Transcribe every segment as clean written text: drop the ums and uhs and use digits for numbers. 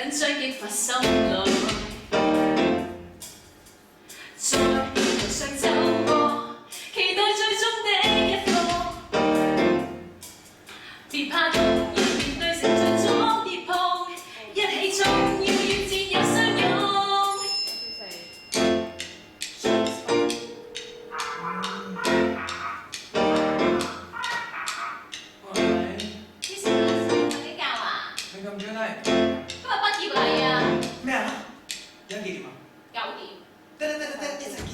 緊張激發心內，在路上走過，期待最終的一課。別怕凍，要面對成長中跌碰，一起衝，要與戰友相擁。啲小朋友瞓緊覺啊？你咁早嚟？今日畢業禮啊！咩啊？而家幾點啊9點。得，一陣見。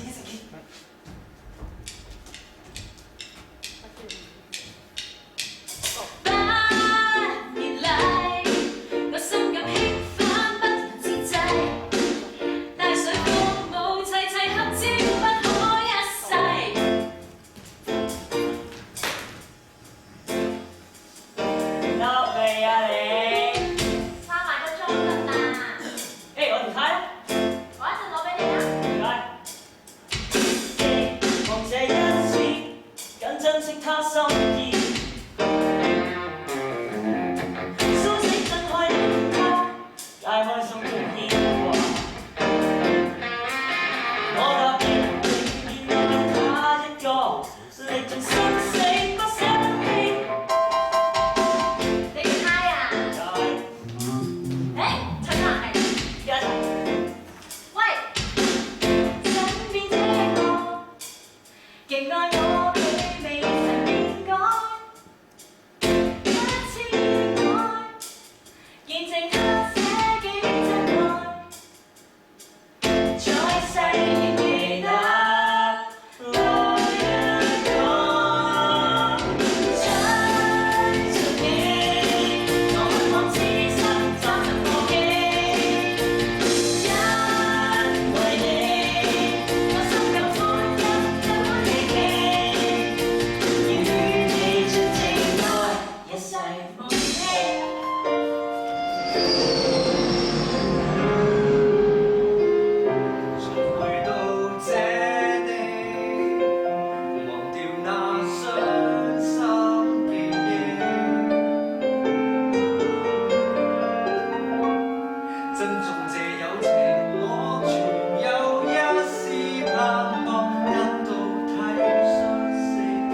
8年嚟，個心咁興奮，不能自制。帶上父母齊齊合照，不可一世。到未啊你？返埋個妝㗎啦。我條呔。我一陣攞俾你啊。希望這一次更珍惜他心意。蘇醒睜開眼他，解開心中牽掛。我答應永遠愛他一個，歷盡生死不捨棄。你條呔啊？陳柏係。一齊。喂，身邊這個，極愛我佢未曾變改，一次愛，見證他寫記的真愛，在世仍記得我一個，追逐你，我渴望此生再能忘記。因為你，我心有歡欣，有歡喜喜，要與你盡情愛，一世無嫌棄。回到這地，忘掉那傷心記憶，珍重這友情，我存有一絲盼望，得到體恤釋放。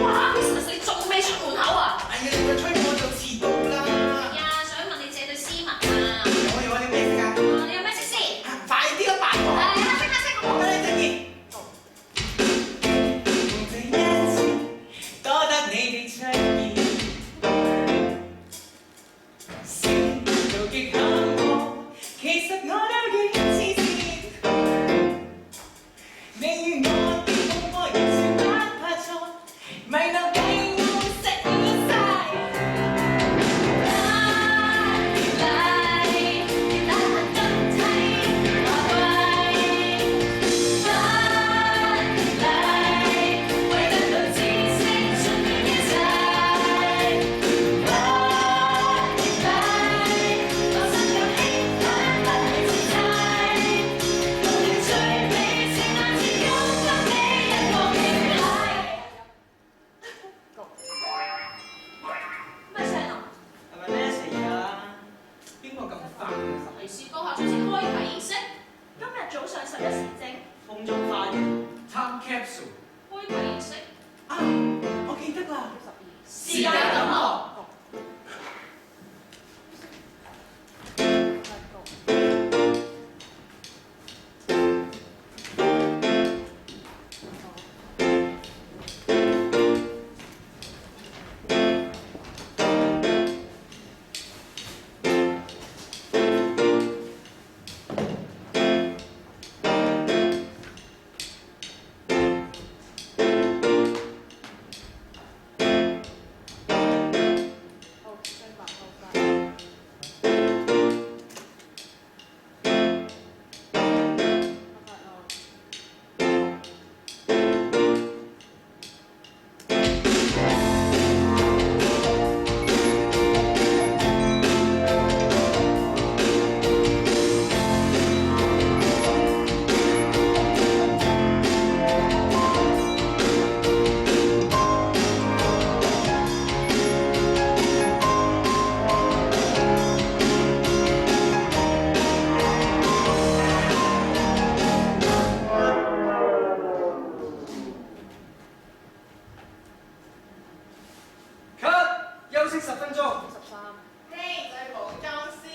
哇！Christmas 你做咩出門口啊？哎呀，你咪催我就遲到啦！係啊，想問你借對絲襪啊。有你咩事㗎？你有咩色先？快啲啦，八婆！識我。我哋陣見。這一次多得你的出現，成到極幸福，其實我都已黐線。你與我的風波人生不怕錯，迷路俾我食了晒。8年嚟，越大行得體華貴。8年嚟，為得到知識盡獻一切。8年嚟，我心有興奮，不能自制。到了最美，情難自禁，給你一個驚喜。咩聲啊？係咪咩事啊？邊個咁煩？嚟試高考初次開啟儀式，今日早上11時正，風中花園。 Time capsule 開啟儀式，啊！我記得啦，時間感覺。10分鐘。嘿，再補妝先。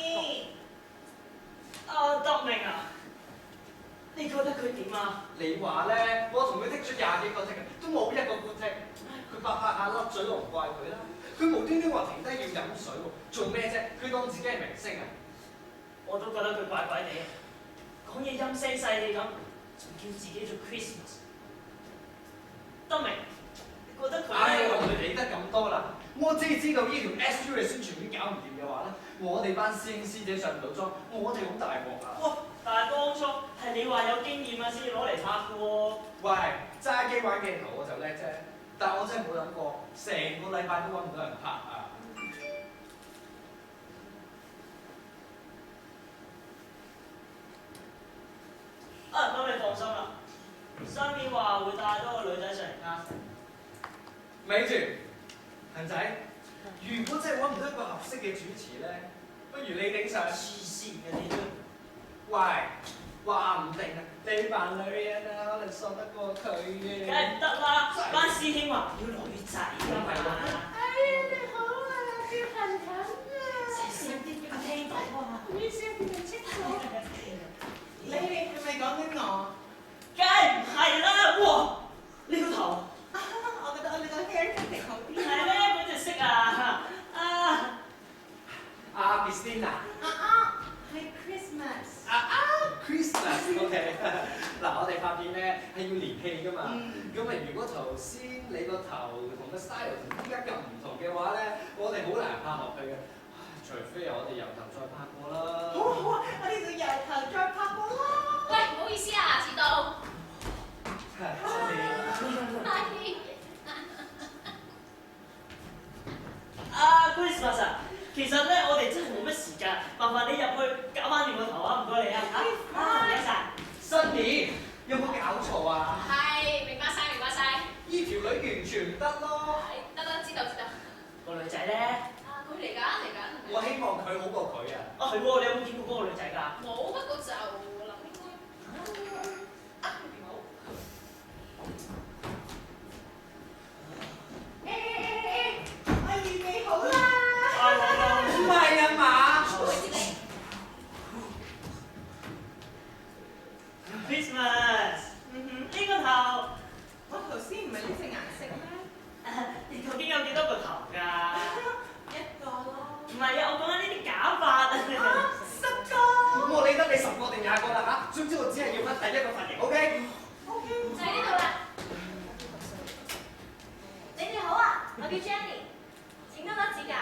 德明啊，你覺得佢點啊？你話咧，我同佢剔咗20幾個剔都冇一個 good 剔。佢拍下甩嘴，我唔怪佢啦。佢無端端話停低要飲水喎，做咩啫？佢當自己係明星啊！我都覺得佢怪怪地，講嘢陰聲細氣咁，仲叫自己做 Christmas。德明，你覺得佢？我唔理得咁多啦。我只係知道呢條 SU 嘅宣傳片搞唔掂嘅話咧，我哋班師兄師姐上唔到妝，我哋好大鑊啊！哇！但係當初係你話有經驗啊，先至攞嚟拍嘅喎。喂，揸機玩鏡頭我就叻啫，但我真係冇諗過，成個禮拜都揾唔到人拍啊！咁你放心啦，新年話會帶多個女仔上嚟加成。咪住，恒仔，如果真係揾唔到一個合適嘅主持咧，不如你頂上。黐線嘅你都。喂，話唔定啊，你扮女人啊，可能喪得過佢嘅。梗係唔得啦，班師兄話要女仔㗎嘛。你好啊，叫恒恒啊。細聲啲俾佢聽到啊！唔好意思，唔清楚。你係咪講緊我？梗係唔係啦！哇，呢個頭我覺得我哋個 hair cutting 好啲。係咩？嗰隻色啊！Christina。係 Christmas。Christmas，OK。嗱，我哋拍片咧係要連戲㗎嘛。咁如果頭先你個頭同個 style 同依家咁唔同嘅話咧，我哋好難拍落去嘅。除非我哋由頭再拍過啦。好啊，我哋就由頭再拍過啦。喂，唔好意思啊，遲到。Christmas 啊，其實咧我哋真係冇乜時間，麻煩你入去搞翻掂個頭啊！唔該你啊，唔該晒。新年有冇搞錯啊？係，明白晒，明白晒。呢條女完全唔得咯。係，得，知道。個女仔咧？佢嚟緊。我希望佢好過佢啊。係喎，你有冇見過嗰個女仔㗎？冇，不過就諗應該好。我預備好啦。唔係啊嘛。Christmas，呢個頭，我頭先唔係呢隻顏色咩？你究竟有幾多個頭㗎？一個咯。唔係啊，我講緊呢啲假髮啊。10個。我理得你10個定20個啦嚇，總之我只係要翻第一個髮型 ，OK？ 就喺呢度啦。你哋好啊，我叫 Jenny， 請多多指教。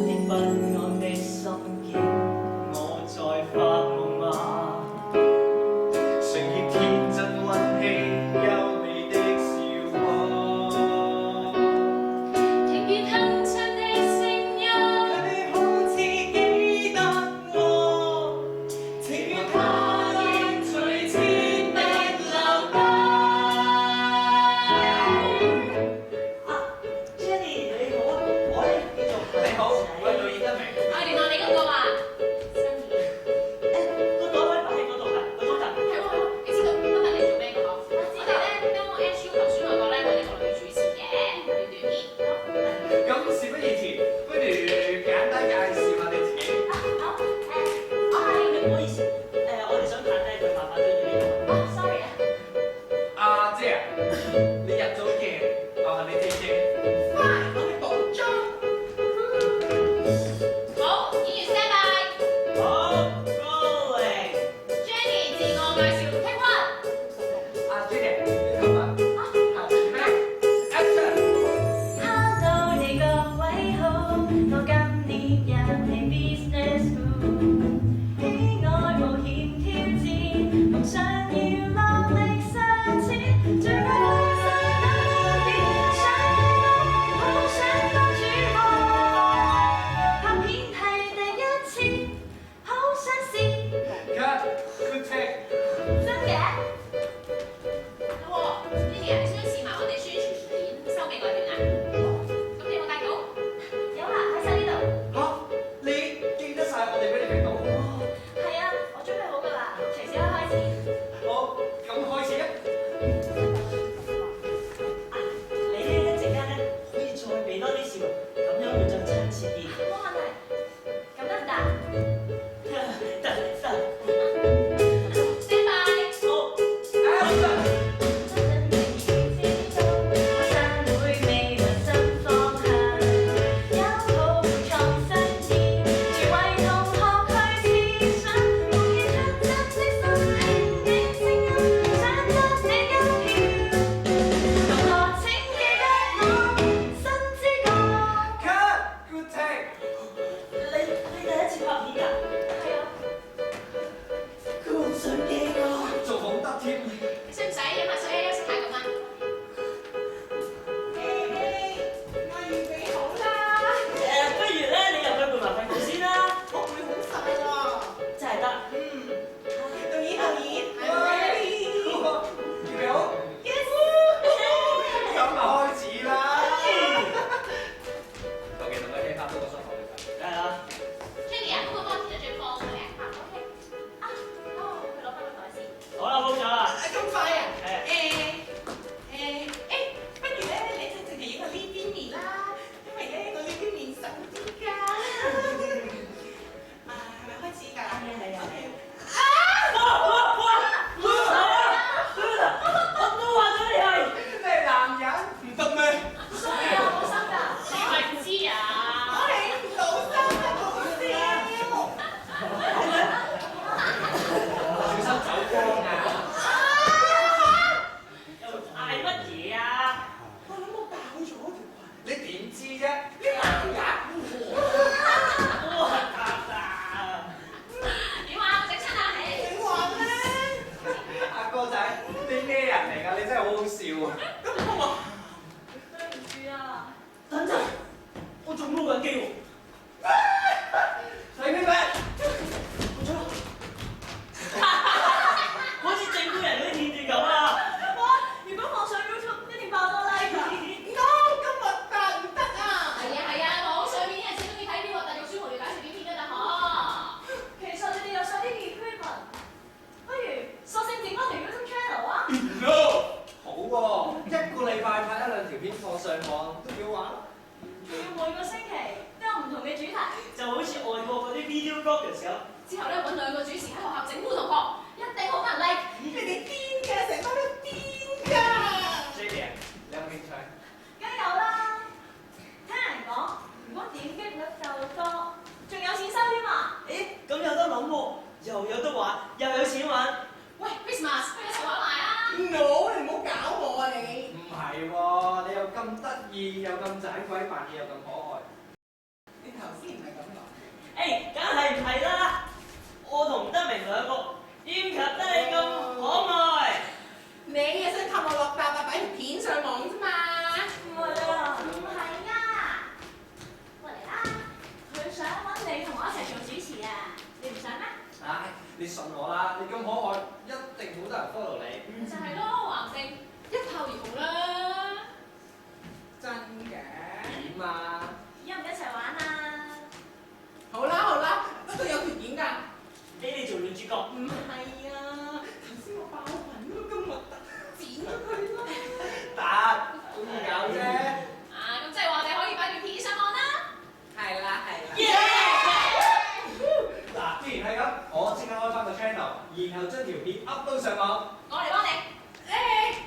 你不安的心境，我在發夢嗎？誰亦天真溫馨，咁開始啊！你咧一陣間咧可以再俾多啲笑容，咁樣會再親切啲。冇問題，咁得唔得？得。 Stand by。好。真正已知道，我想會未來新方向，有抱負創新意，全為同學去思想，共建出真的心輕嘅聲音，想得這一票，同學請記得我新知覺。 Cut good take。你第一次拍片㗎？係啊，佢好想驚啊！仲好得添。使唔使飲下水啊？休息下咁啊？我預備好啦，不如咧你入去換埋份褲先啦。我會好晒喎。真係得。導演，ready？預備好？咁就開始啦。求其同佢哋拍多個梳頭嚟係啊。 Jenny 啊，嗰個波子最放嘅。OK，啊，佢攞翻個袋先。好啦，好咗啦。咁快啊？誒不如咧，你就淨係影下呢邊面啦，因為咧我呢邊面瘦啲㗎。係咪開始㗎？係啊 OK 我都話咗你係。咩男人唔得咩？ sorry 啊，冇心㗎。你係唔知啊？我係唔到心啊，好笑。小心走光啊！又嗌乜嘢啊？我諗我爆咗條裙。你點知啫？你男人哇！啊！點啊？整親啊你？你話咧？阿哥仔，你咩人嚟㗎？你真係好好笑啊！咁我話對唔住啊。等陣，我仲撈緊機喎。睇咩咩？好似正官人嗰啲片段咁啊！哇！如果放上 YouTube，一定爆多 like 㗎。咁核突唔得啊！係啊，網上面啲人最中意睇啲核突肉酸無聊搞笑短片㗎啦嗬。其實你哋有晒啲 equipment，不如索性整翻條 YouTube channel 啊！ No！好喎，一個禮拜拍1、2條片放上網都幾好玩。仲要每個星期都有唔同嘅主題。就好似外國嗰啲 video bloggers 咁。之後咧揾兩個主持喺學校整蠱同學，一定好多人 like。你哋癲㗎，成班都癲㗎。 Jenny 啊，你有冇興趣？梗係有啦！聽人講，如果點擊率夠多，仲有錢收添啊！誒，咁有得諗喎，又有得玩，又有錢玩。喂 ，Christmas，不如一齊玩埋啊！ No，你唔好搞我啊你！唔係喎，你又咁得意，又咁盞鬼扮嘢，又咁可愛。你頭先唔係咁講。誒，梗係唔係啦！我同德明兩個要及得你咁可愛。你啊想氹我落搭啊，擺條片上網啫嘛。唔係啊，唔係啊，過嚟啦！佢想揾你同我一齊做主持啊，你唔想咩？唉，你信我啦，你咁可愛，一定好多人 follow 你。就係咯，橫掂一炮而紅啦。真嘅？點啊？要唔一齊玩啊？好啦，不過有條件㗎。俾你做女主角。唔係啊，頭先我爆品都咁核突，剪咗佢啦。得，中意搞啫。啊，咁即係話我哋可以擺條片上網啦。係啦。耶！嗱，既然係咁，我即刻開翻個 channel，然後將條片 upload 上網。我嚟幫你。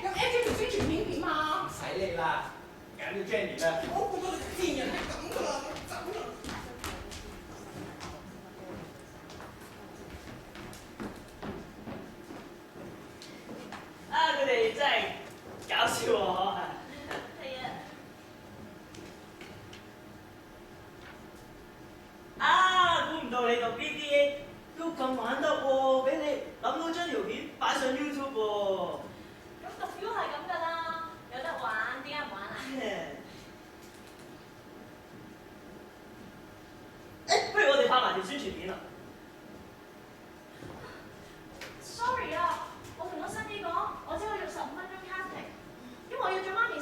咁 Angie 條宣傳片點唔啊？使你啦，緊要 Jenny 啦。我估到你賤人係咁㗎啦，走啦！啊，佢哋真係搞笑喎！係啊。啊，估唔到你讀 BBA 都咁玩得喎，俾你諗到將條片擺上 YouTube 喎。咁讀 U 係咁㗎啦，有得玩，點解唔玩啊？誒，不如我哋拍埋條宣傳片啊！ Sorry 啊，我同個新姨講，我只可以用15分鐘 casting，因為我要做 marketing。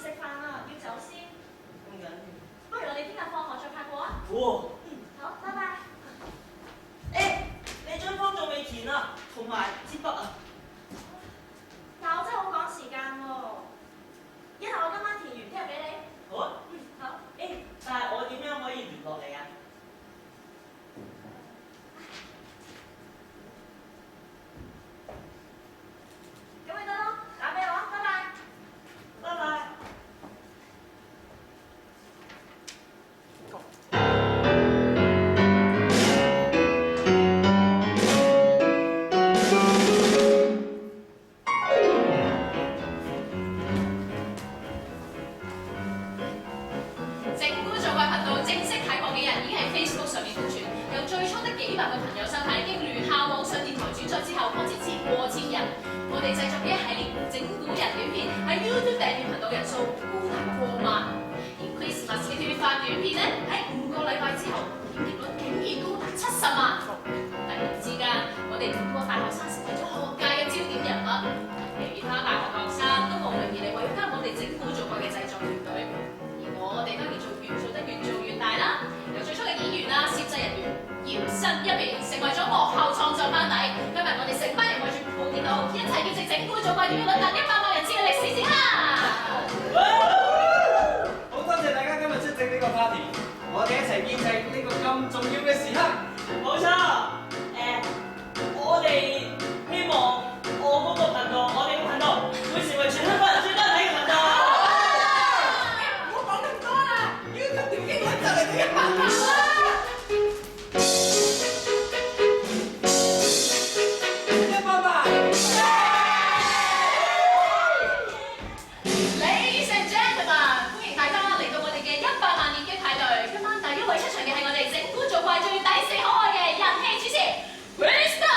幾百個朋友收睇，經聯校網上電台轉載之後，擴展至過千人。我哋製作嘅一系列整蠱人短片喺 YouTube 訂閱頻道人數高達過萬，而 Christmas 嘅脫髮短片咧喺5個禮拜之後，點擊率竟然高達70萬。突然之間，我哋5個大學生成為咗學界嘅焦點人物，其他大學學生都慕名而嚟，為咗加入我哋整蠱做怪嘅製作團隊。而我哋當然做得越做越大啦，由最初嘅演員啦、攝製人員搖身一變，成為咗幕後創作班底。今日我哋成班人圍住部電腦，一齊見證整蠱做怪點樣率達100萬人次嘅歷史先啦！好多謝大家今日出席呢個 party，我哋一齊見證呢個咁重要嘅時刻。冇錯，我哋希望我嗰個頻道，我哋個頻道會成為全香港人最多人睇嘅頻道。唔好講咁多啦，YouTube 點擊率就嚟到100萬啦！ Ladies and gentlemen， 歡迎大家嚟到我哋嘅100萬年嘅派對。今晚第一位出場嘅係我哋整蠱做怪最抵死可愛嘅人氣主持 Kristen。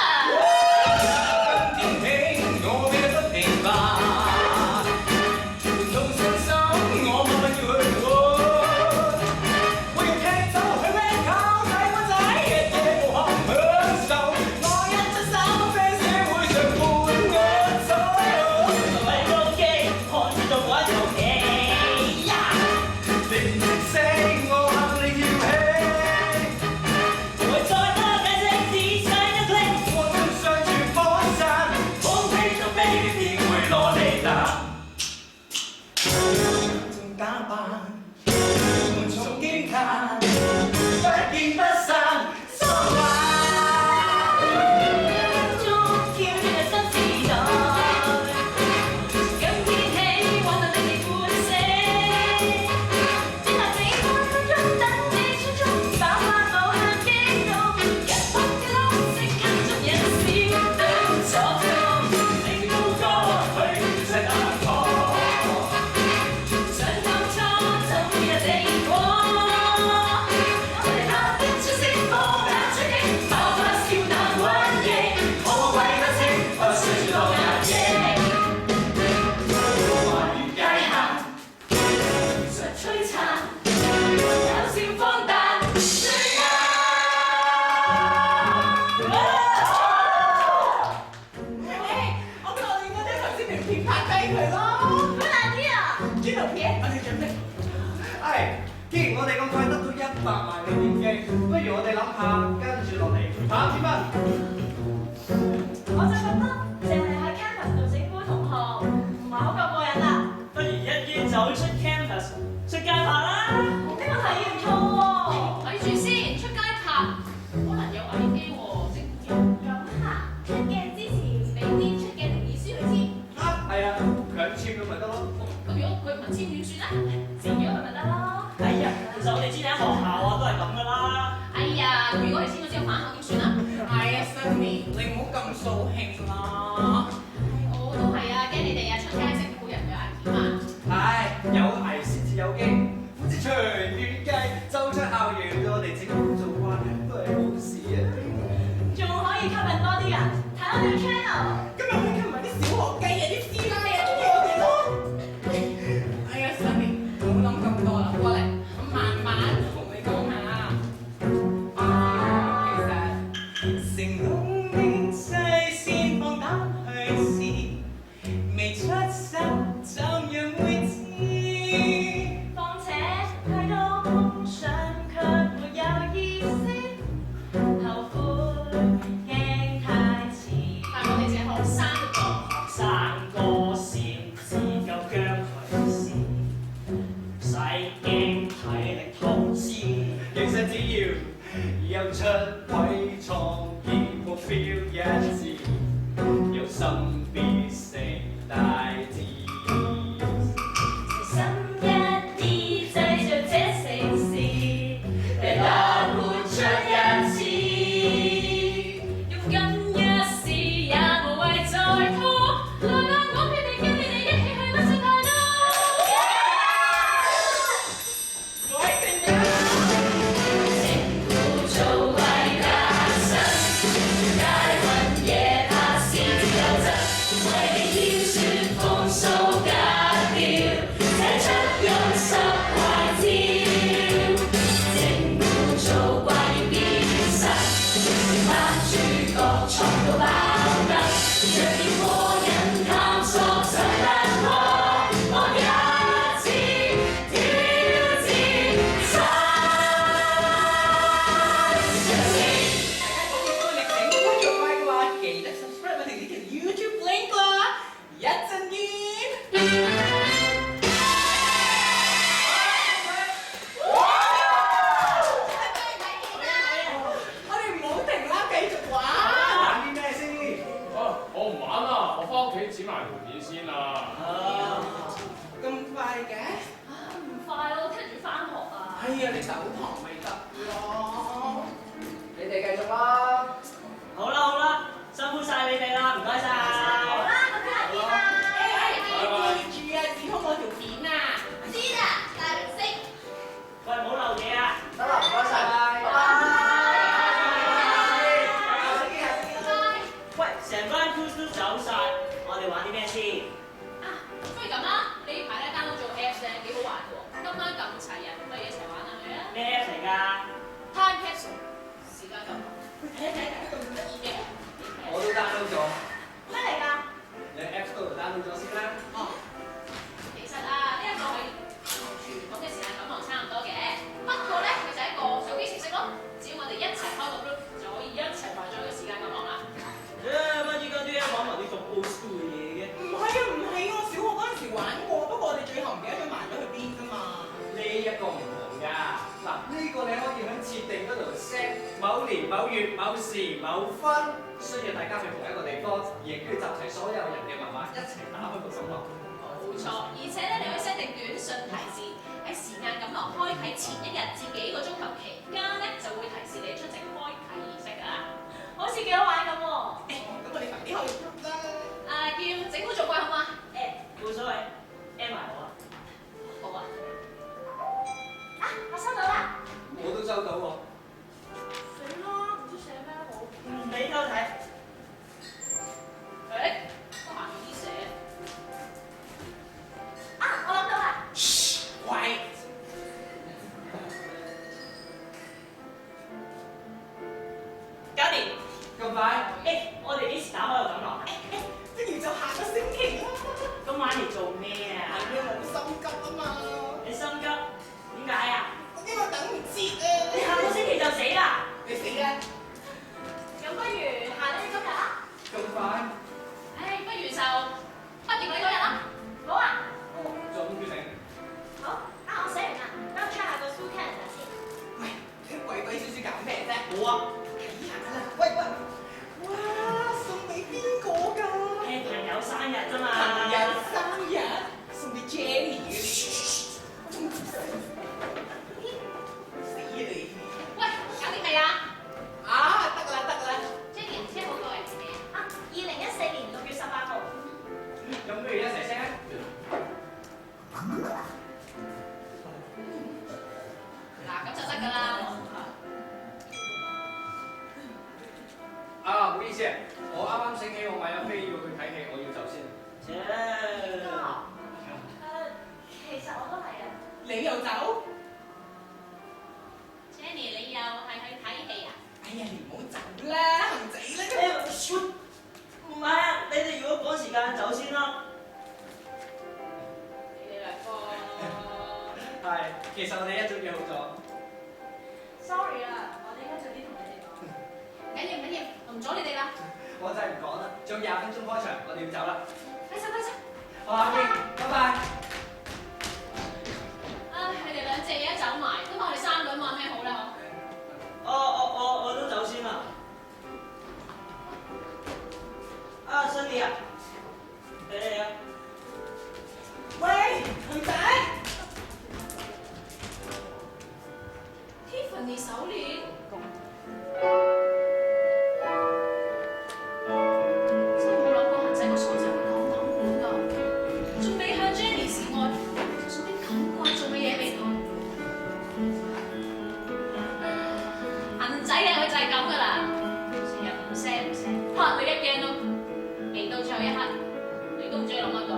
既然我哋咁快得到100萬嘅點擊，不如我哋諗下跟住落嚟搞啲乜？我就覺得淨係喺 campus 度整蠱同學唔係好夠過癮啦。不如一於走出 campus 出街拍啦！呢個提議唔錯喎。睇住先，出街拍可能有危機喎，整蠱人。咁嚇，出鏡之前俾啲出鏡同意書佢知。係啊，強簽咗咪得咯。咁如果佢唔簽點算咧？剪咗佢咪得咯。哎呀，其實我哋之前喺學校啊都係咁噶啦。哎呀，咁如果你簽咗之後反校點算啊？係啊，Sunny，你唔好咁掃興啦。我都係啊，驚你哋啊出街整蠱人嘅危險啊！唉，有危先至有機，唔知長遠計，走出校園對我哋整蠱做怪都係好事啊！仲可以吸引多啲人睇我哋嘅 channel。今日可以吸埋啲小學雞啊、啲師奶啊，中意我哋咯。哎呀，Sunny，唔好諗咁多啦，過嚟，我慢慢同你講下。其實成功的際先放膽去試，未出手怎樣會知？況且太多夢想卻沒有意思，後悔驚太遲。但係我哋淨係學生學生哥先至夠姜佢先，唔使驚體力透支。其實只要有出位創意目標一致，有心必成大志。細心一啲製造這城市，俾它活出一次。勇敢一試也無謂再拖，來啦！我決定跟你哋一起去不想太多。各位成長，整蠱做怪都啊，你走堂咪得咯。你哋繼續啦。好啦好啦，辛苦晒你哋啦，唔該晒。好啦，咁聽日見啦。記住啊，指通我條片啊。知啦，大明星。喂，唔好漏嘢啊！得啦，唔該晒。拜拜。喂，成班 Cruise 都走晒，我哋玩啲咩先？啊，不如咁啦，呢排咧 download 咗 Apps 咧幾好玩喎，今晚咁齊人，不如一齊玩下佢啊咩 app 嚟㗎？ ！Time Capsule，時間咁，睇一睇咁得意嘅。我都 download 咗，咩嚟㗎？你 App Store 度 download 咗先啦。哦，其實啊，呢一個係同傳統嘅時間感覺差唔多嘅，不過咧佢就係一個手機程式咯，只要我哋一齊開個 group，就可以一齊玩咗個時間感覺啦。乜依家啲 app 玩埋啲咁 old school 嘅嘢嘅？唔係啊，唔係啊，我小學嗰陣時玩過，不過我哋最後唔記得咗埋咗去邊啫嘛。呢一個唔同㗎，嗱呢個你可以喺設定嗰度 set 某年某月某時某分，需要大家去同一個地方，亦都要集齊所有人嘅密碼一齊打開個手機。冇錯，而且咧你可以 set 定短信提示，喺時間感覺開啟前一日至幾個鐘頭期間咧，就會提示你出席開啟儀式㗎啦。好似幾好玩咁喎。咁我哋快啲開 group 啦。啊，叫整蠱做怪好嘛？冇所謂，add 埋我啊！好啊。啊，我收到啦。我都收到喎。死啦，唔知寫咩好。唔俾偷睇。誒，得閒啲寫。啊，我諗到啦。喂，搞掂。咁快？我哋幾時打開個感覺？不如就下個星期啦。今晚嚟做咩啊？係啊，我好心急啊嘛。你心急？點解啊？因為等唔切啊。你下個星期就死啦！你死啦！咁不如下呢今日啦。咁快？不如就畢業禮嗰日啦。好啊。哦，做咁決定。好，啊我寫完啦，等我 check 下個 school calendar 先。喂，鬼鬼祟祟搞咩啫？好啊，睇下啦。喂喂，哇，送俾邊個㗎？朋友生日啫嘛。朋友生日，送俾 Jenny 嘅呢個。死啊你！喂，搞掂未啊啊，得啦得啦。 ？Jenny，車好過嚟未啊？啊，2014年6月18號。咁不如一齊聲啊！嗱，咁就得㗎啦。啊，唔好意思啊，我啱啱醒起我買咗飛要去睇戲，我要走先。其實我都係啊。你又走？ Jenny，你又係去睇戲啊？哎呀，你唔好走啦，恒仔啦。唔係啊，你哋如果趕時間走先啦。你哋兩個。係，其實我哋一早約好咗。 Sorry 啊，我哋應該早啲同你哋講。唔緊要唔緊要，我唔阻你哋啦。我就係唔講啦，仲有20分鐘開場，我哋要走啦。快走快走！好啊，拜拜。唉，你哋兩隻嘢一走埋，今日我哋3個人玩咩好咧？我都走先啦。啊，Cindy啊，俾你啊。喂，恒仔。 Tiffany 手鏈。真係冇諗過恒仔個傻仔會咁懂管㗎，仲未向 Jenny 示愛，就送啲咁貴重嘅嘢俾佢。恒仔啊，佢就係咁㗎啦，成日唔聲唔聲，嚇你一驚咯，未到最後一刻，你都唔知佢諗乜㗎。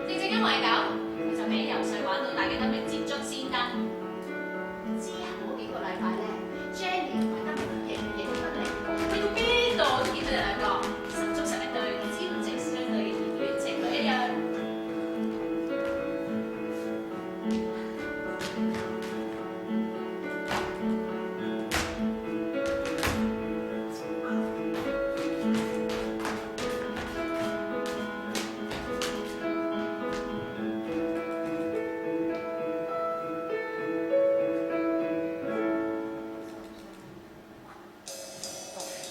正正因為咁，佢就俾由細玩到大嘅得名接觸先得。 之後嗰幾個禮拜咧，Jenny 同埋德明亦影出嚟，去到邊度都見到你兩個，十足十一對朝夕相對嘅熱戀情侶一樣。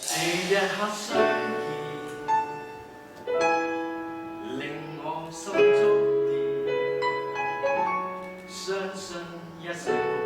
這一刻相見，令我心觸電，相信一生。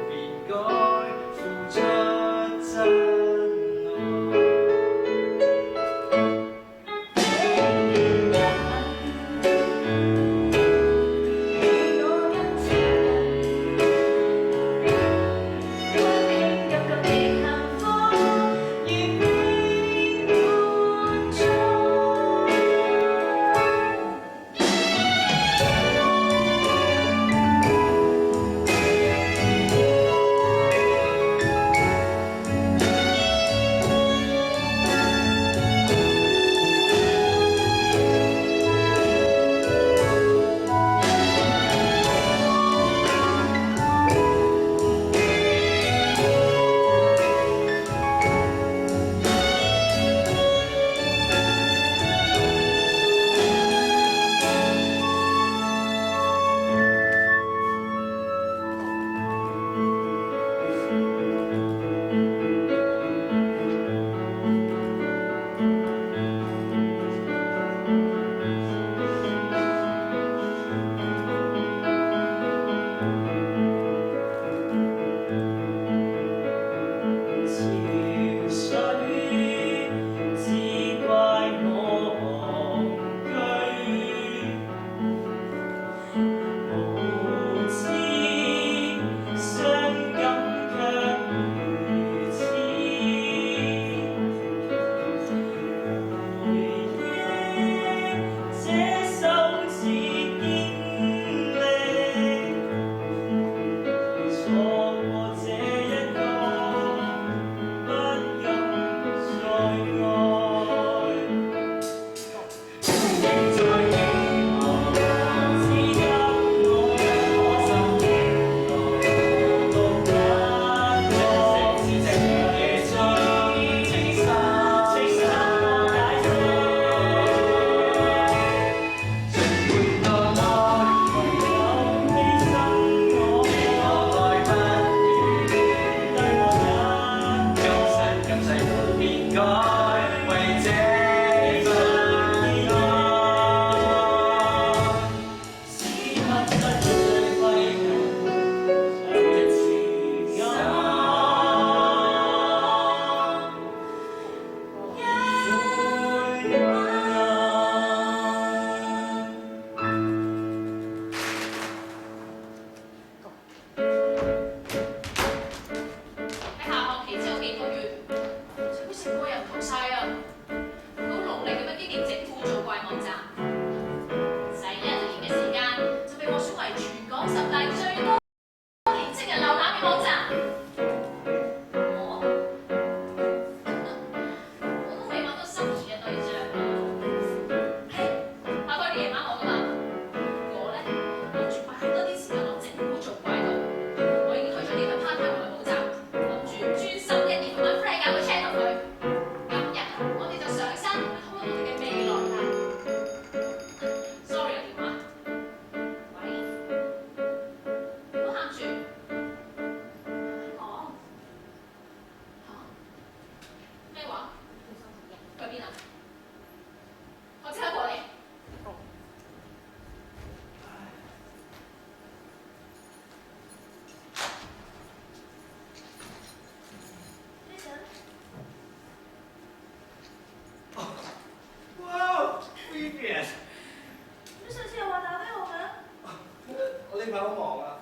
係好忙啊？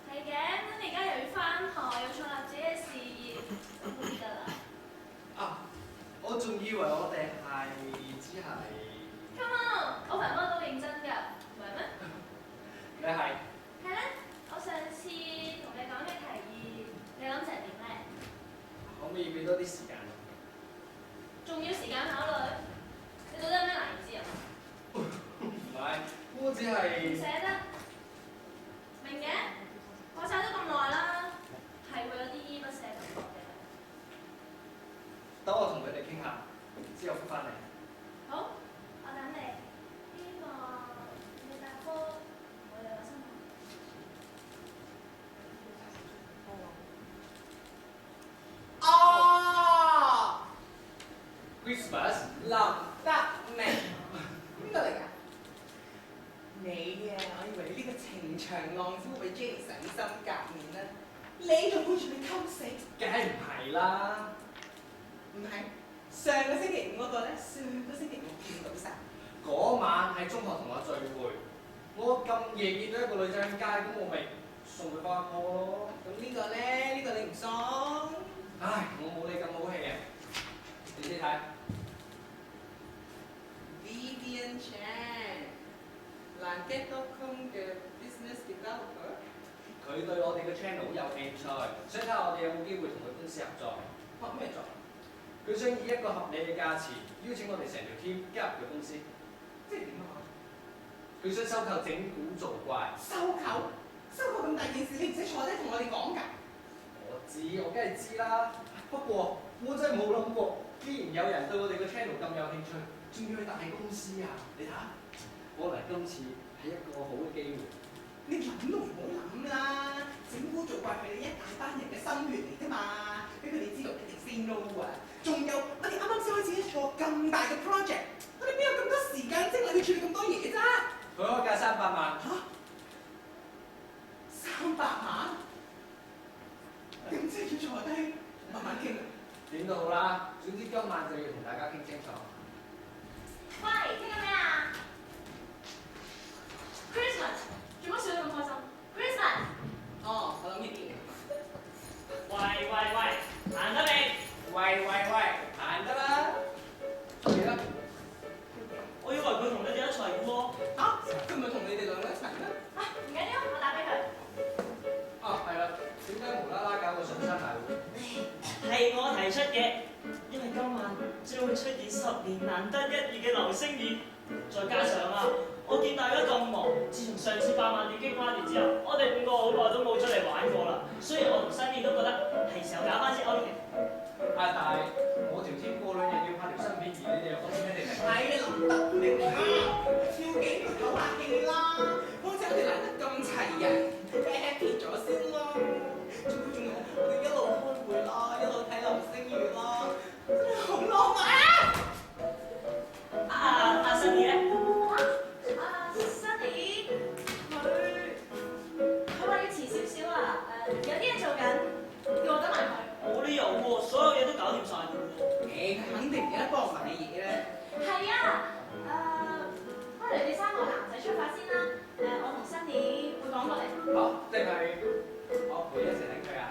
係嘅，咁你而家又要翻學，又創立自己嘅事業，咁好啲㗎啦。啊，我仲以為我哋係只係 Come on，我份幫都認真㗎，唔係咩？你係係咧，我上次同你講嘅提議，你諗成點咧？可唔可以俾多啲時間？仲要時間考慮？你到底有咩難意思啊？唔係，我只唔係捨得，明嘅，我寫咗咁耐啦，係會有啲依依不捨感覺嘅。等我同佢哋傾下，之後覆翻嚟。好，我等你。希望你答科唔會令我失望。哦， Christmas 林德明，邊個嚟㗎？你啊，我以為你呢個情長浪子會為 Jenny 洗心革面啦，你仲顧住你偷食？梗係唔係啦？唔係，上個星期五嗰個咧，上個星期五見到晒。嗰晚喺中學同學聚會，我咁夜見到一個女仔喺街，咁我咪送佢翻學咯。咁呢個咧，呢個你唔送唉，我冇你咁好氣啊！你先睇。 ？Vivian Chan，蘭吉多空嘅 business developer。佢對我哋嘅 channel 好有興趣，想睇下我哋有冇機會同佢公司合作。學咩作？佢想以一個合理嘅價錢邀請我哋成條 team 加入佢公司。即係點啊？佢想收購整蠱做怪。收購？收購咁大件事，你唔使坐低同我哋講㗎。我梗係知啦。不過我真係冇諗過，既然有人對我哋嘅 channel 咁有興趣，仲要去大公司啊！你睇下，可能今次係一個好嘅機會。你諗都唔好諗啦，整蠱做怪係你一大班人嘅心血嚟㗎嘛，俾佢哋知道你哋 say no 啊！仲有我哋啱啱先開始一個咁大嘅 project，我哋邊有咁多時間精力去處理咁多嘢啫？佢開價300萬。嚇？300萬？咁即係要坐低慢慢傾啊！點都好啦，總之今晚就要同大家傾清楚。喂，聽緊咩啊 ？Christmas，做乜笑得咁開心 ？Christmas，哦，我諗呢啲嘢。喂，行得未？喂，行得啦。記得。我以為佢同你哋一齊嘅喎。嚇？佢咪同你哋兩個一齊咩？啊，唔緊要，我打俾佢。啊，係啦，點解無啦啦搞個上山大會？係我提出嘅，因為今晚將會出現10年難得一遇嘅流星雨，再加上啊，我見大家咁忙，自從上次100萬點擊 party 之後，我哋5個好耐都冇出嚟玩過啦，所以我同新年都覺得係時候搞翻支 outing。但係我條 team 過2日要拍條新片，而你哋又講咩定係？係啊，林德明啊，跳幾條唞下氣啦，好似我哋嚟得咁齊人 ，happy 咗先咯。仲有我哋一路開會啦，一路睇流星雨啦，真係好浪漫啊！阿新年咧？Sunny，佢話要遲少少啊，有啲嘢做緊，叫我得埋佢。冇理由喎，所有嘢都搞掂晒㗎喎。佢肯定而家幫我買嘢咧。係啊，不如你哋3個男仔出發先啦。我同 Sunny 會趕過嚟。好，定係我陪一齊頂佢啊？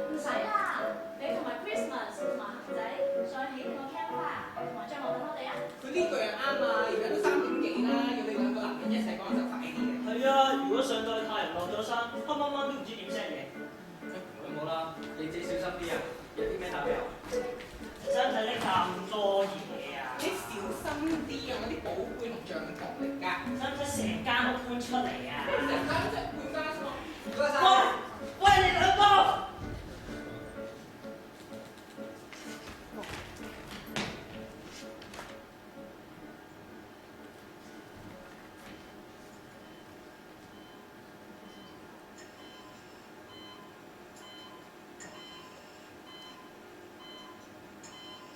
唔使啦，你同埋 Christmas 同埋恆仔再起定個 campfire，同埋將我等我哋啊。佢呢句又啱啊！而家都3點幾啦，要你兩個男人一齊講就快啲嘅。係啊，如果上到去太陽落咗山，黑掹掹都唔知點 set 嘢。咁好啦，你自己小心啲啊！有啲咩打俾我？使唔使拎咁多嘢啊？你小心啲啊！我啲寶貝同橡木嚟㗎。使唔使成間屋搬出嚟啊？成間即係半間喎。唔該晒。喂，你兩個！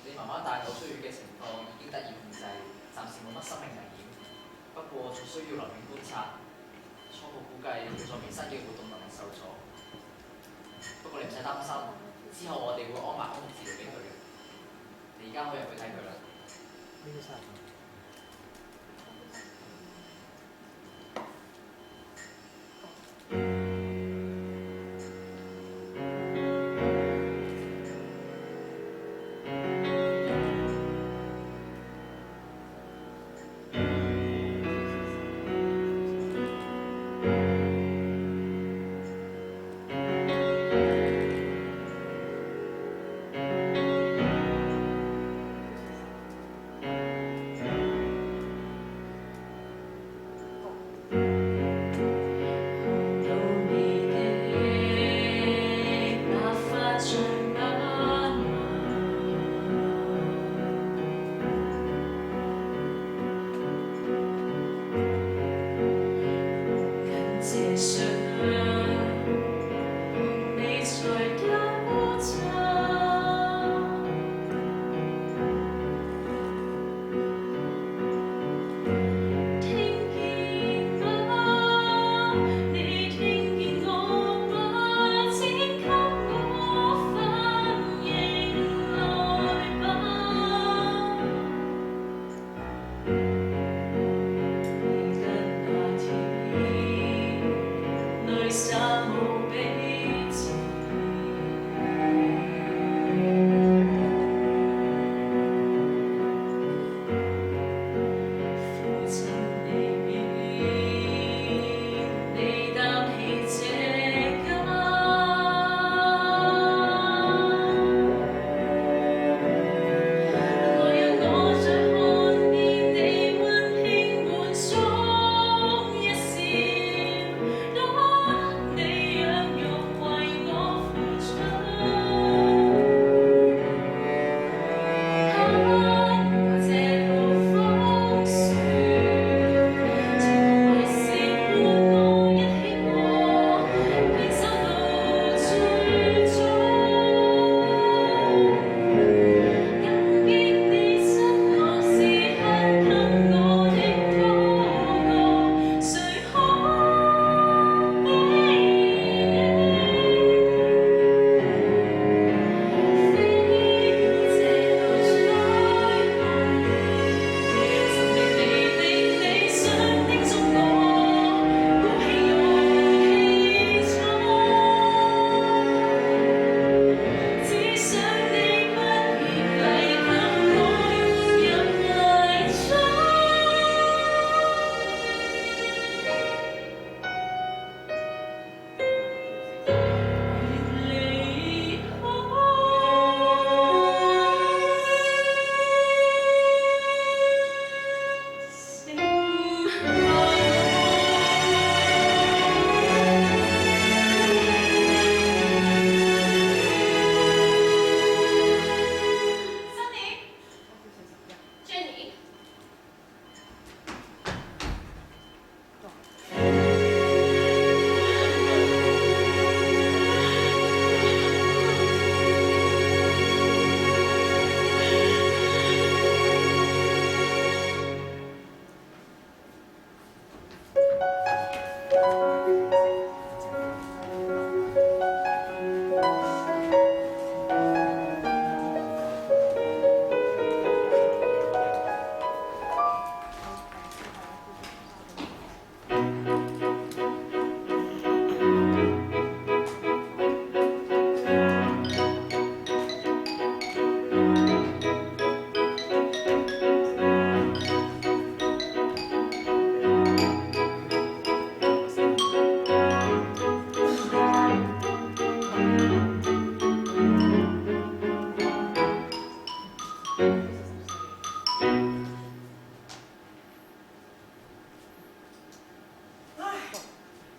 你媽媽大腦出血嘅情況已經得以控制，暫時冇乜生命危險。不過仲需要留院觀察，初步估計佢在微生嘅活動能力受阻。不過你唔使擔心，之後我哋會安排康復治療俾佢嘅。你而家可以入去睇佢啦。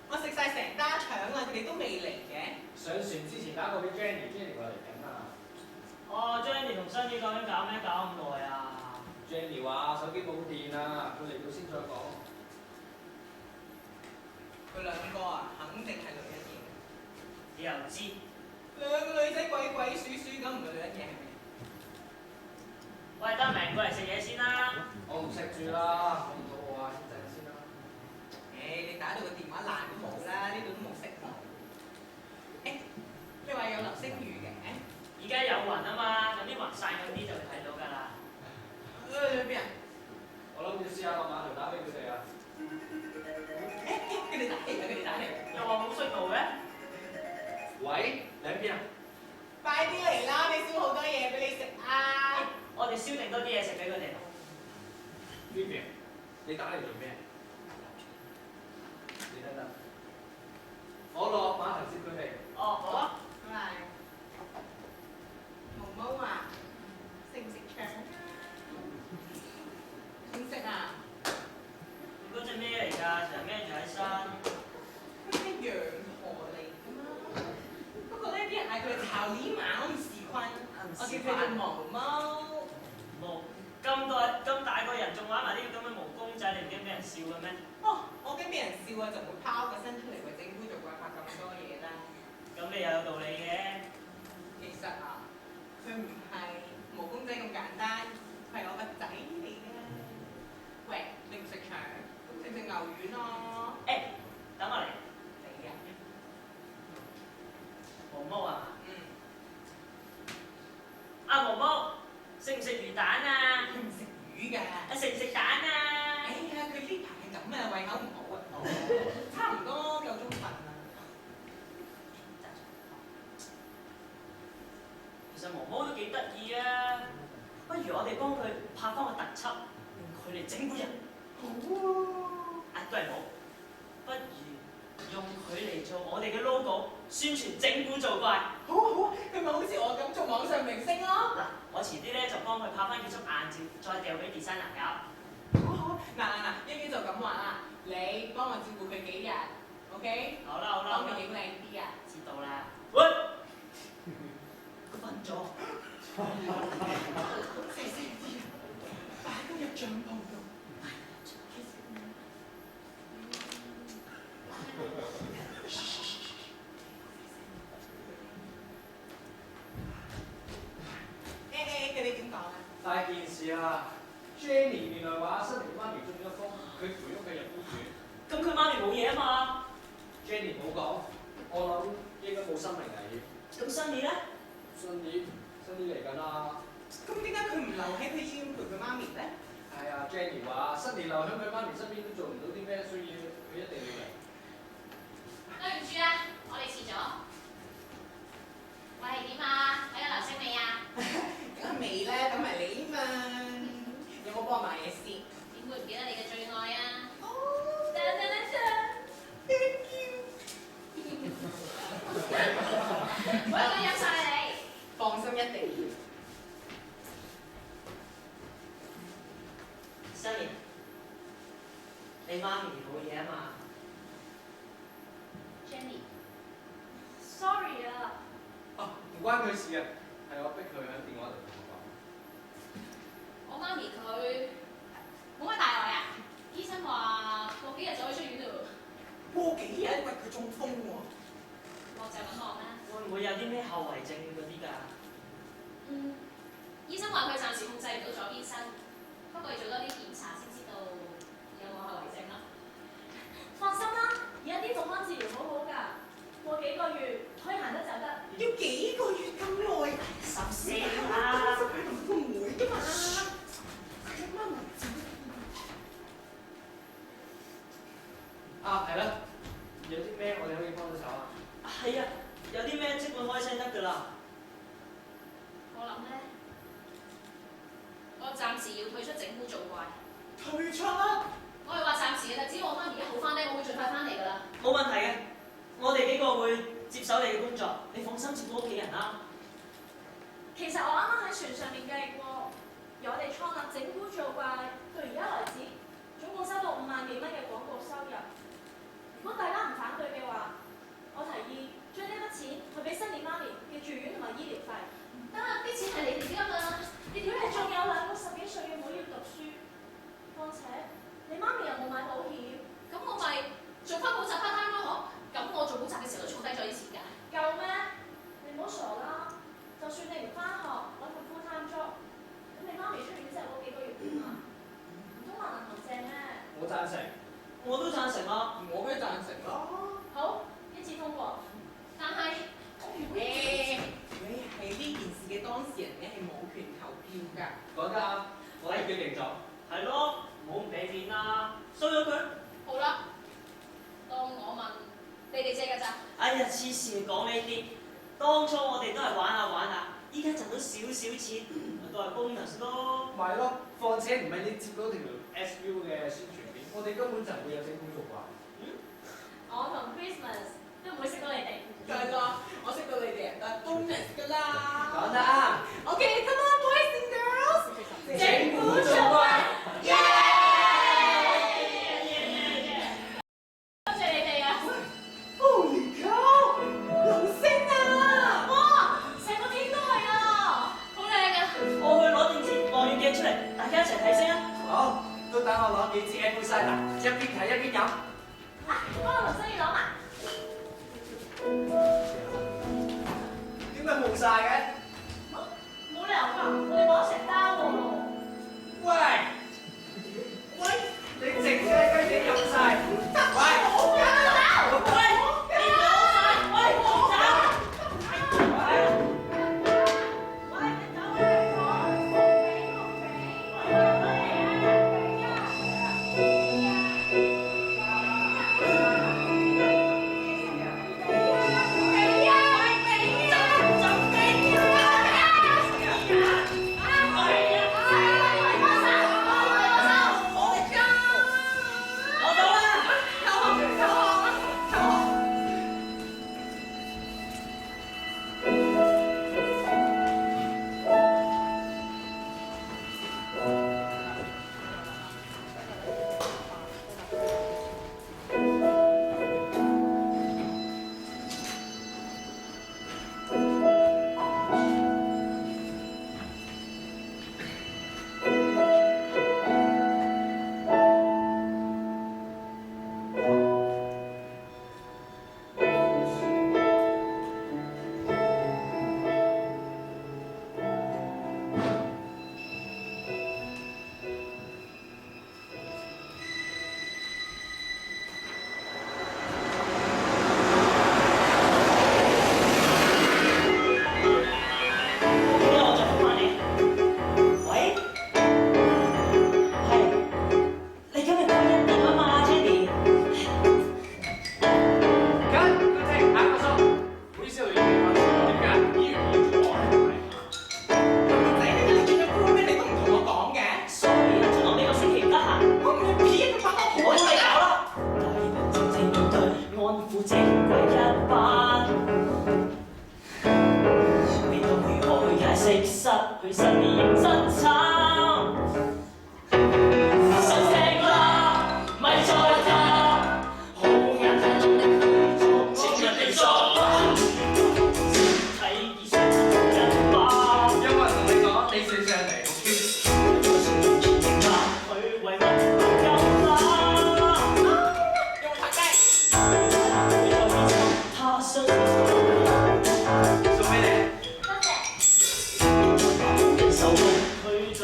我食晒成家腸啦，佢哋都未嚟嘅。上船之前打過俾 Jenny 過嚟緊啊。哦，Jenny 同新宇究竟搞咩搞咁耐啊 Jenny 話手機冇電啊，佢嚟到先再講。佢兩個啊，肯定係女人嘢。你又知？兩個女仔鬼鬼祟祟咁，唔係女人嘢係咩？喂，得明過嚟食嘢先啦。我唔食住啦，我唔肚餓啊，先陣先啦。你打到個電話爛都冇啦，呢度都冇識路。你話有流星雨嘅？而家有雲啊嘛，咁啲雲散嗰啲就會睇到㗎啦。去邊啊？我諗住試下落碼頭打俾佢哋啊。佢哋打嚟㗎，佢哋打嚟。又話冇信號嘅。喂，你喺邊啊？快啲嚟啦！你燒好多嘢俾你食啊！我哋燒定多啲嘢食俾佢哋。Vivian，你打嚟做咩？你等等，我落碼頭接佢哋。哦，好啊。係。毛毛啊，食唔食腸啊？唔食啊？嗰隻咩嚟㗎？成日孭住喺身。嗰啲羊河嚟㗎嘛。不過呢啲人嗌佢哋草泥馬，我唔時困。我叫佢哋毛毛。毛咁大個人，仲玩埋呢個咁嘅毛公仔，你唔驚俾人笑嘅咩？哦，我驚俾人笑啊，就唔會拋個身出嚟為政府做怪拍咁多嘢啦。咁你又有道理嘅。其實啊，佢唔係毛公仔咁簡單，係我個仔嚟嘅。喂，你唔食腸，咁食牛丸咯。等我嚟。你啊？毛毛啊？嗯。阿毛毛，食唔食魚蛋啊？佢唔食魚㗎。食唔食蛋啊？哎呀，佢呢排係咁啊，胃口唔好啊。差唔多夠鐘瞓啦。其實毛毛都幾得意啊，不如我哋幫佢拍翻個特輯，用佢嚟整蠱人。好啊。都係冇，不如用佢嚟做我哋嘅 logo，宣傳整蠱做怪。好啊好啊，佢咪好似我咁做網上明星咯。嗱，我遲啲咧就幫佢拍翻幾束硬照，再掉俾 designer 搞。好好，嗱，一於就咁話啦，你幫我照顧佢幾日 ，OK？好啦好啦，幫佢影靚啲啊！知道啦。喂，佢瞓咗。細聲啲啊！擺到入帳篷度。佢哋點講啊？大件事啊 ！Jenny 原來話新年媽咪中咗風，佢陪咗佢入屋住。咁佢媽咪冇嘢啊嘛 Jenny 冇講，我諗應該冇生命危險。咁新年咧？新年嚟緊啦。咁點解佢唔留喺佢醫院陪佢媽咪咧？係啊 ，Jenny 話新年留喺佢媽咪身邊都做唔到啲咩，所以佢一定要嚟。對唔住啊，我哋遲咗。喂，點啊？睇下流星未啊？梗係未啦，等埋你嘛。有冇幫我買嘢先？點會唔記得你嘅最愛啊？哦噔噔噔噔 ，thank you。每一個飲晒你。放心，一定要。新年，你媽咪冇嘢啊嘛 Jenny。Sorry 啊。啊，唔關佢事啊，係我逼佢喺電話度同我講。我媽咪佢冇乜大礙啊，醫生話過幾日就可以出院嘞。過幾日，因為佢中風喎。我就咁望啦。會唔會有啲咩後遺症嗰啲㗎？醫生話佢暫時控制唔到左邊身，不過要做多啲檢查先知道有冇後遺症啦。啊，係啦，有啲咩我哋可以幫到手啊？係啊，有啲咩即管開聲得㗎啦。我諗咧，我暫時要退出整蠱做怪。退出。我係話暫時嘅啫，只要我媽咪一好翻咧，我會盡快翻嚟㗎啦。冇問題嘅，我哋幾個會接手你嘅工作，你放心照顧屋企人啦。其實我啱啱喺船上面計過，由我哋創立整蠱做怪到而家為止，總共收到5萬幾蚊嘅廣告收入。如果大家唔反對嘅話，我提議將呢筆錢去俾新年媽咪嘅住院同埋醫療費。得啦，啲錢係你哋㗎嘛。你哋仲有2個10幾歲嘅妹要讀書，況且你媽咪又冇買保險，咁我咪做翻補習 part time 咯，嗬。咁我做補習嘅時候都儲低咗啲錢㗎。夠咩？你唔好傻啦！就算你唔翻學揾份 full time job，咁你媽咪出院之後嗰幾個月點啊？唔通還銀行借咩？我贊成。我都贊成啊。我梗係贊成啦。好，一致通過。但係我如果你係呢件事嘅當事人，你係冇權投票㗎。講得啱，我係決定咗。係咯，唔好唔俾面啦，收咗佢。好啦，當我問你哋借㗎咋？哎呀，黐線講呢啲，當初我哋都係玩下玩下，依家賺到少少錢，咪都係 bonus 咯。咪係咯，況且唔係你接到條 SU 嘅宣傳片，我哋根本就唔會有整蠱做怪。我同 Christmas 都唔會識到你哋。梗係啦，我識到你哋但係 bonus 㗎啦。講得啱。 OK，come on boys and girls，整蠱做怪，耶！多謝你哋啊！ Holy cow，流星啊！哇！成個天都係啊！好靚啊！我去攞電子望遠鏡出嚟，大家一齊睇先啊！好，都等我攞幾支 Apple cider，一邊睇一邊飲。啊，幫我同生意攞埋。點解冇晒嘅？冇理由㗎，我哋攞成單喎。喂，你靜雞雞地飲晒。喂，喂，你攞晒，喂，走！喂，你走開我我走啦！佢失眠真慘，收聲啦，咪再打，好眼睇努力去做，前人哋作，睇以上人馬，有冇人同你講你寫上嚟好 Q？ 佢為乜唔夠啦？用拍雞，他相信。送俾你。多謝。手佢最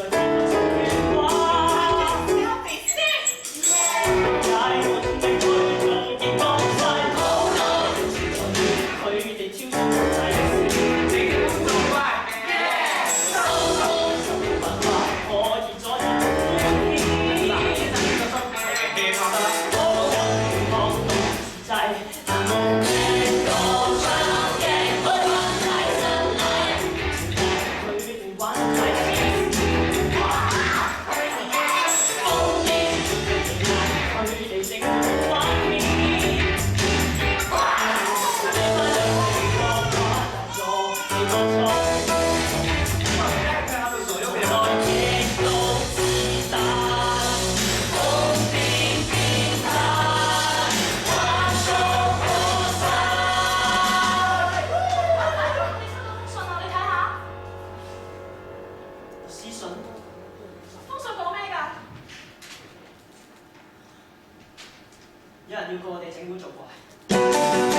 有人要告我哋整蠱做怪。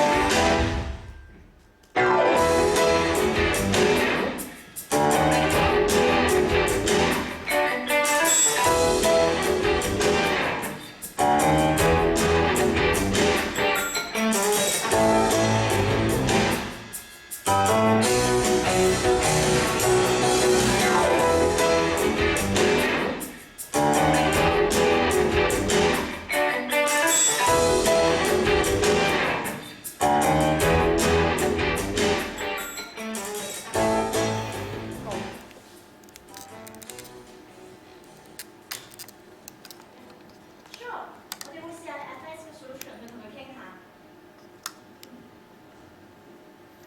Sure，我哋會試下 advanced 嘅 solution 去同佢傾下。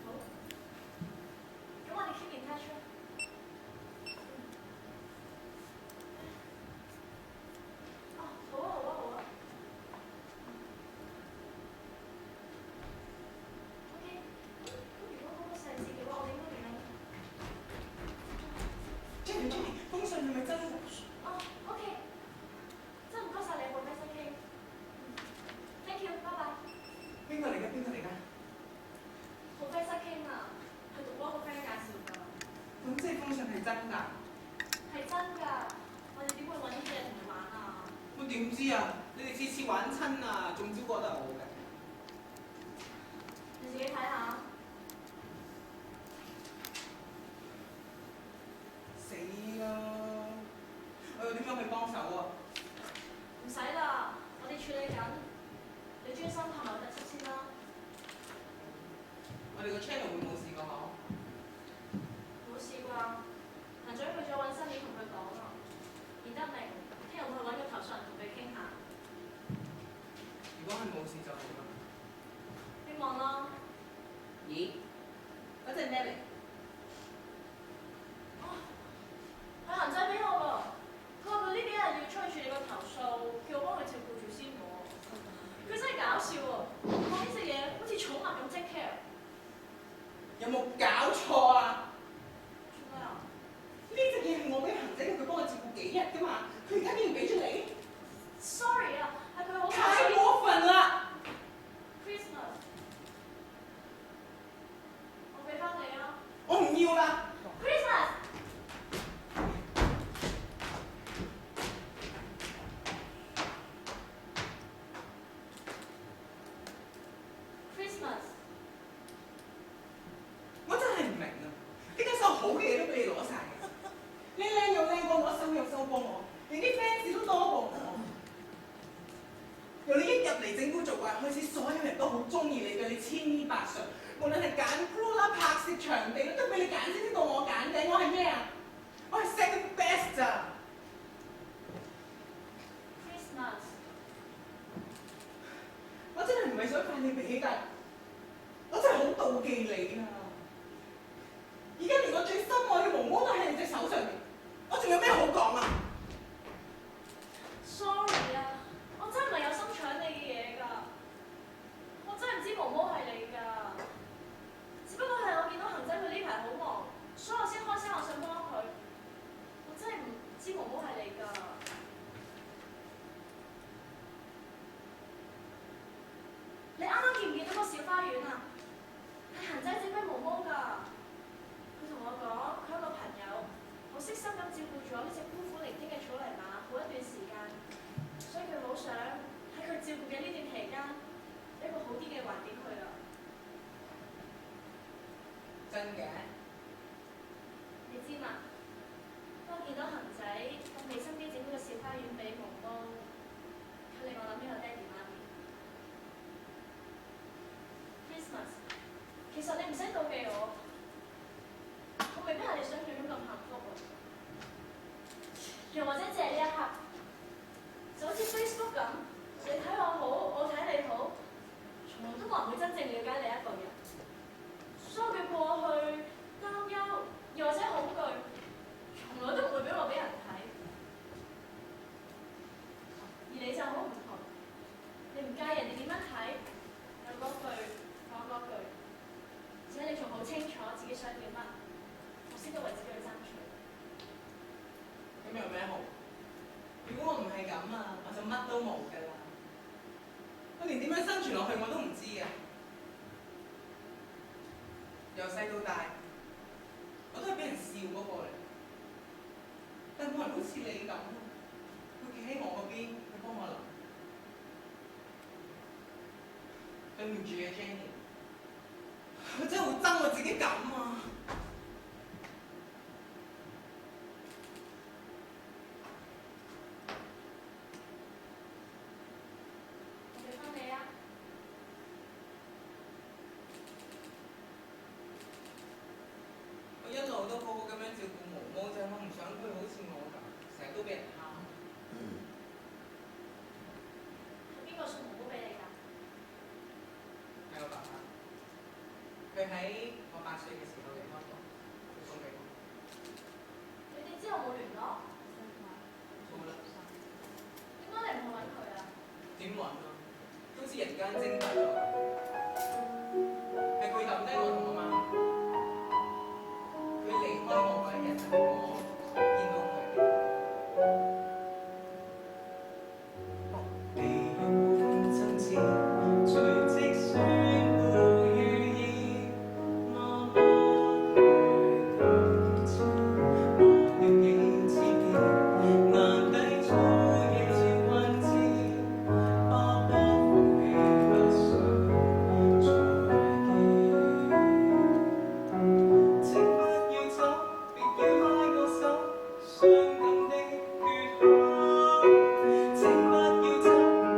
好，咁我哋 keep in touch 啦。哦，好啊，好啊，好啊。OK，咁如果嗰個細節嘅話，我哋應該點樣？ Jenny，封信係咪真㗎？哦，OK，真係唔該晒你，Professor King。Thank you，拜拜。邊個嚟㗎？邊個嚟㗎？ Professor King 啊，係讀嗰個 friend 介紹㗎。咁即係封信係真㗎？係真㗎，我哋點會揾呢啲嘢同你玩啊？我點知啊？你哋次次玩親啊，中招過都係我嘅。你自己睇下。死啦！我又點樣去幫手啊？唔使啦，我哋處理緊。你專心拍埋個特輯先啦。我哋個 channel 會冇事㗎嗬？冇事啩？行長去咗揾新嘢同佢講啊。而得明，聽日會去揾個投訴人同佢傾下。如果係冇事就好啦。希望咯。咦？嗰隻咩嚟？哦，佢行仔俾我喎。佢話佢呢幾日要出去處理個投訴，叫我幫佢照顧住先喎。佢真係搞笑喎，講呢隻嘢好似寵物咁 take care。有冇搞錯啊？做咩啊？呢隻嘢係我俾行仔，佢幫我照顧幾日㗎嘛？佢而家竟然俾咗你？ Sorry 啊，係佢好搞太笑。過分啦！ Christmas，我俾翻你啊。我唔要啦！ Christmas。Christmas，我真係唔明啊！呢間所有好嘅嘢都俾你攞晒嘅，你靚又靚過我，瘦又瘦過我，連啲 fans 都多過我。由你一入嚟整蠱做怪開始，所有人都好中意你，對你千依百順。無論係揀 crew 啦、拍攝場地都俾你揀先，到我揀嘅。我係咩啊？我係 second best 咋。 Christmas，我真係唔係想快你起，但我真係好妒忌你啊！而家連我最深愛嘅毛毛都喺你隻手上面，我仲有咩好講啊？ Sorry 啊，我真係唔係有心搶你嘅嘢㗎，我真係唔知毛毛係你㗎，只不過係我見到行仔佢呢排好忙，所以我先開聲我想幫佢，我真係唔知毛毛係你㗎。你啱啱見唔見到個小花園啊？係行仔整俾毛毛㗎，佢同我講佢有個朋友好悉心咁照顧咗呢隻孤苦伶仃嘅草泥馬好一段時間。所以佢好想喺佢照顧嘅呢段期間，一個好啲嘅環境佢啊！真嘅？你知嘛？當我見到行仔咁俾心機整咗個小花園俾毛毛，佢令我諗起我爹哋媽咪。Christmas，其實你唔使妒忌我，我未必係你想象中咁幸福喎。又或者借呢一刻。就好似 Facebook 咁，你睇我好，我睇你好，從來都冇人會真正了解你一個人。所有嘅過去、擔憂，又或者恐懼，對唔住啊，Jenny，我真係好憎我自己咁啊！我俾翻你啊！我一路都好好咁樣照顧毛毛仔，我唔想佢好似我咁，成日都俾人蝦。係邊個送毛毛俾你㗎？係我爸爸，佢喺我8歲嘅時候離開咗，佢送俾我。你哋之後冇聯絡？冇啦，點解你唔去揾佢啊？點揾啊？好似人間蒸發咗咁。係佢抌低我同我媽。佢離開我嗰一日就係我見到佢。地獄風箏之隨即宣布預言，我不去抗戰，我要幾次見，難抵早夜混戰，我不放棄，不想再見。請不要走，別要拉我手，傷感的缺口。請不要走，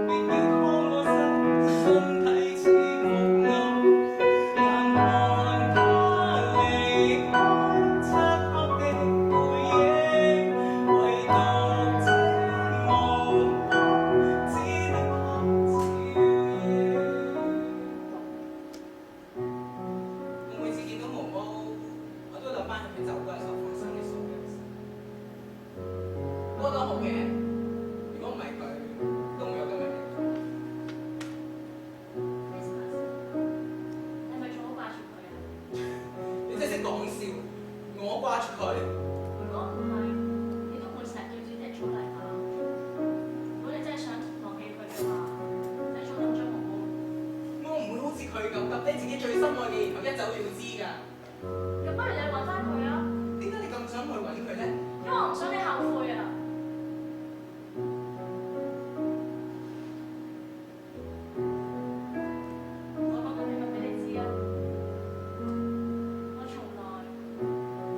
別要拖我手，身體似木偶。眼看他離開，漆黑的背影，唯獨這幕幕只能看照影。我每次見到毛毛，我都諗翻起佢走嗰日所發生嘅所有事。不過都好嘅，如果唔係佢，都冇有今日嘅佢。 Christmas，你係咪仲好掛住佢啊？你真係識講笑，我掛住佢。如果唔係，你都唔會成日對住啲人操嚟啦。如果你真係想忘記佢嘅話，你早啲將毛毛。我唔會好似佢咁抌低自己最心愛嘅，然後一走了之㗎。咁不如你去揾翻佢啊！點解你咁想去揾佢咧？因為我唔想你後悔啊！我講個秘密俾你知啊！我從來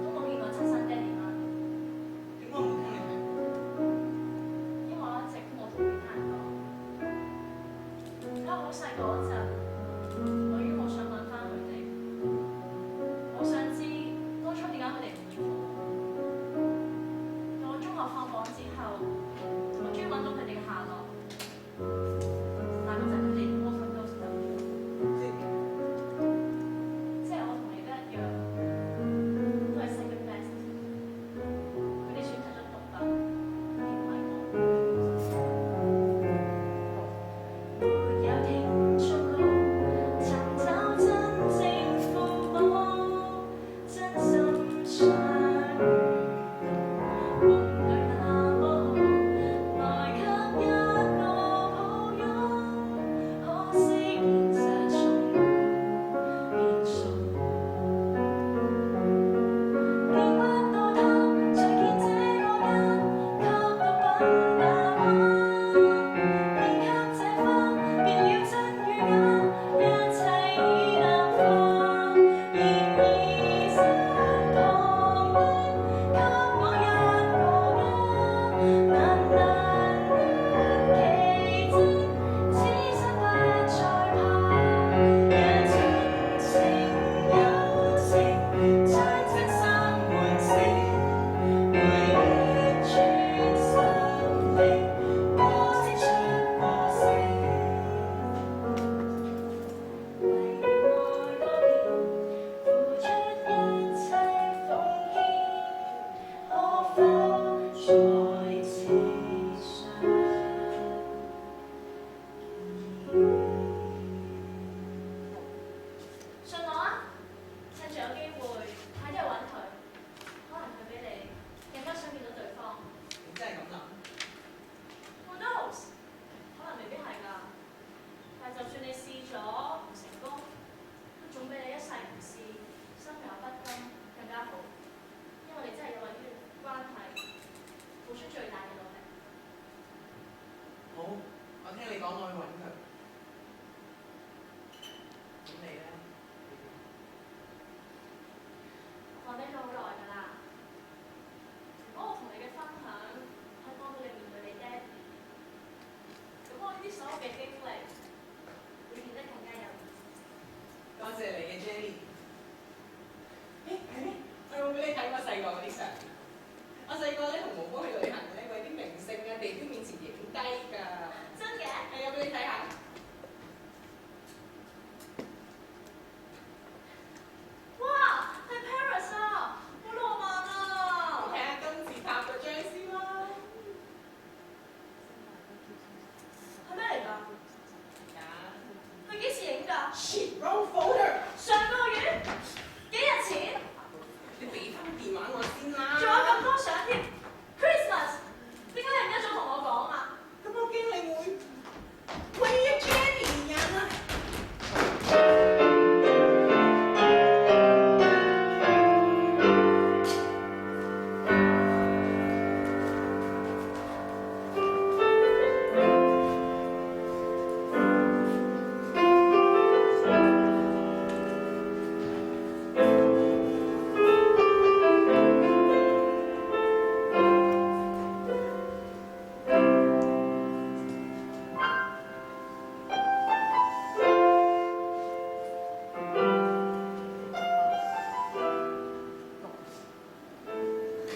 都冇見過親生爹哋媽咪，點解我冇聽你講？因為我一直都冇同其他人講。喺我好細個嗰陣，我已經好想揾翻佢哋，好想知當初點解佢哋唔要我。到我中學放榜之後，我終於揾到佢哋嘅下落，但嗰陣佢哋已經 overdose 咗。即係我同你都一樣，都係 second best。佢哋選擇咗獨立，而唔係我。沒有停足路，尋找 Shit, wrong folder。上個月幾日前，你俾翻電話我先啦。仲有咁多相添。Christmas，點解你唔一早同我講啊？咁我驚你會喂一 Jenny 人啊！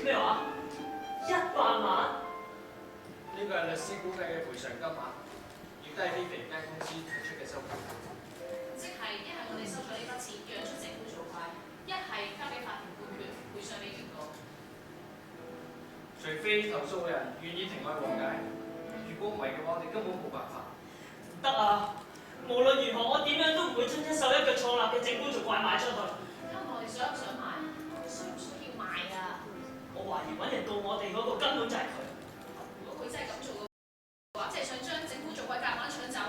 咩話？100萬？呢個係律師估計嘅賠償金額，亦都係非肥間公司提出嘅收費。即係一係我哋收咗呢筆錢讓出政府做快，一係交俾法庭判決賠償俾原告。除非投訴嘅人願意庭外和解，如果唔係嘅話，我哋根本冇辦法。唔得啊！無論如何，我點樣都唔會將一手一腳創立嘅整蠱做怪賣出去。睇下我哋想唔想賣，我哋需唔需要賣啊？我懷疑揾人告我哋嗰個根本就係佢。如果佢真係咁做嘅話，即係想將政府做怪夾硬搶走。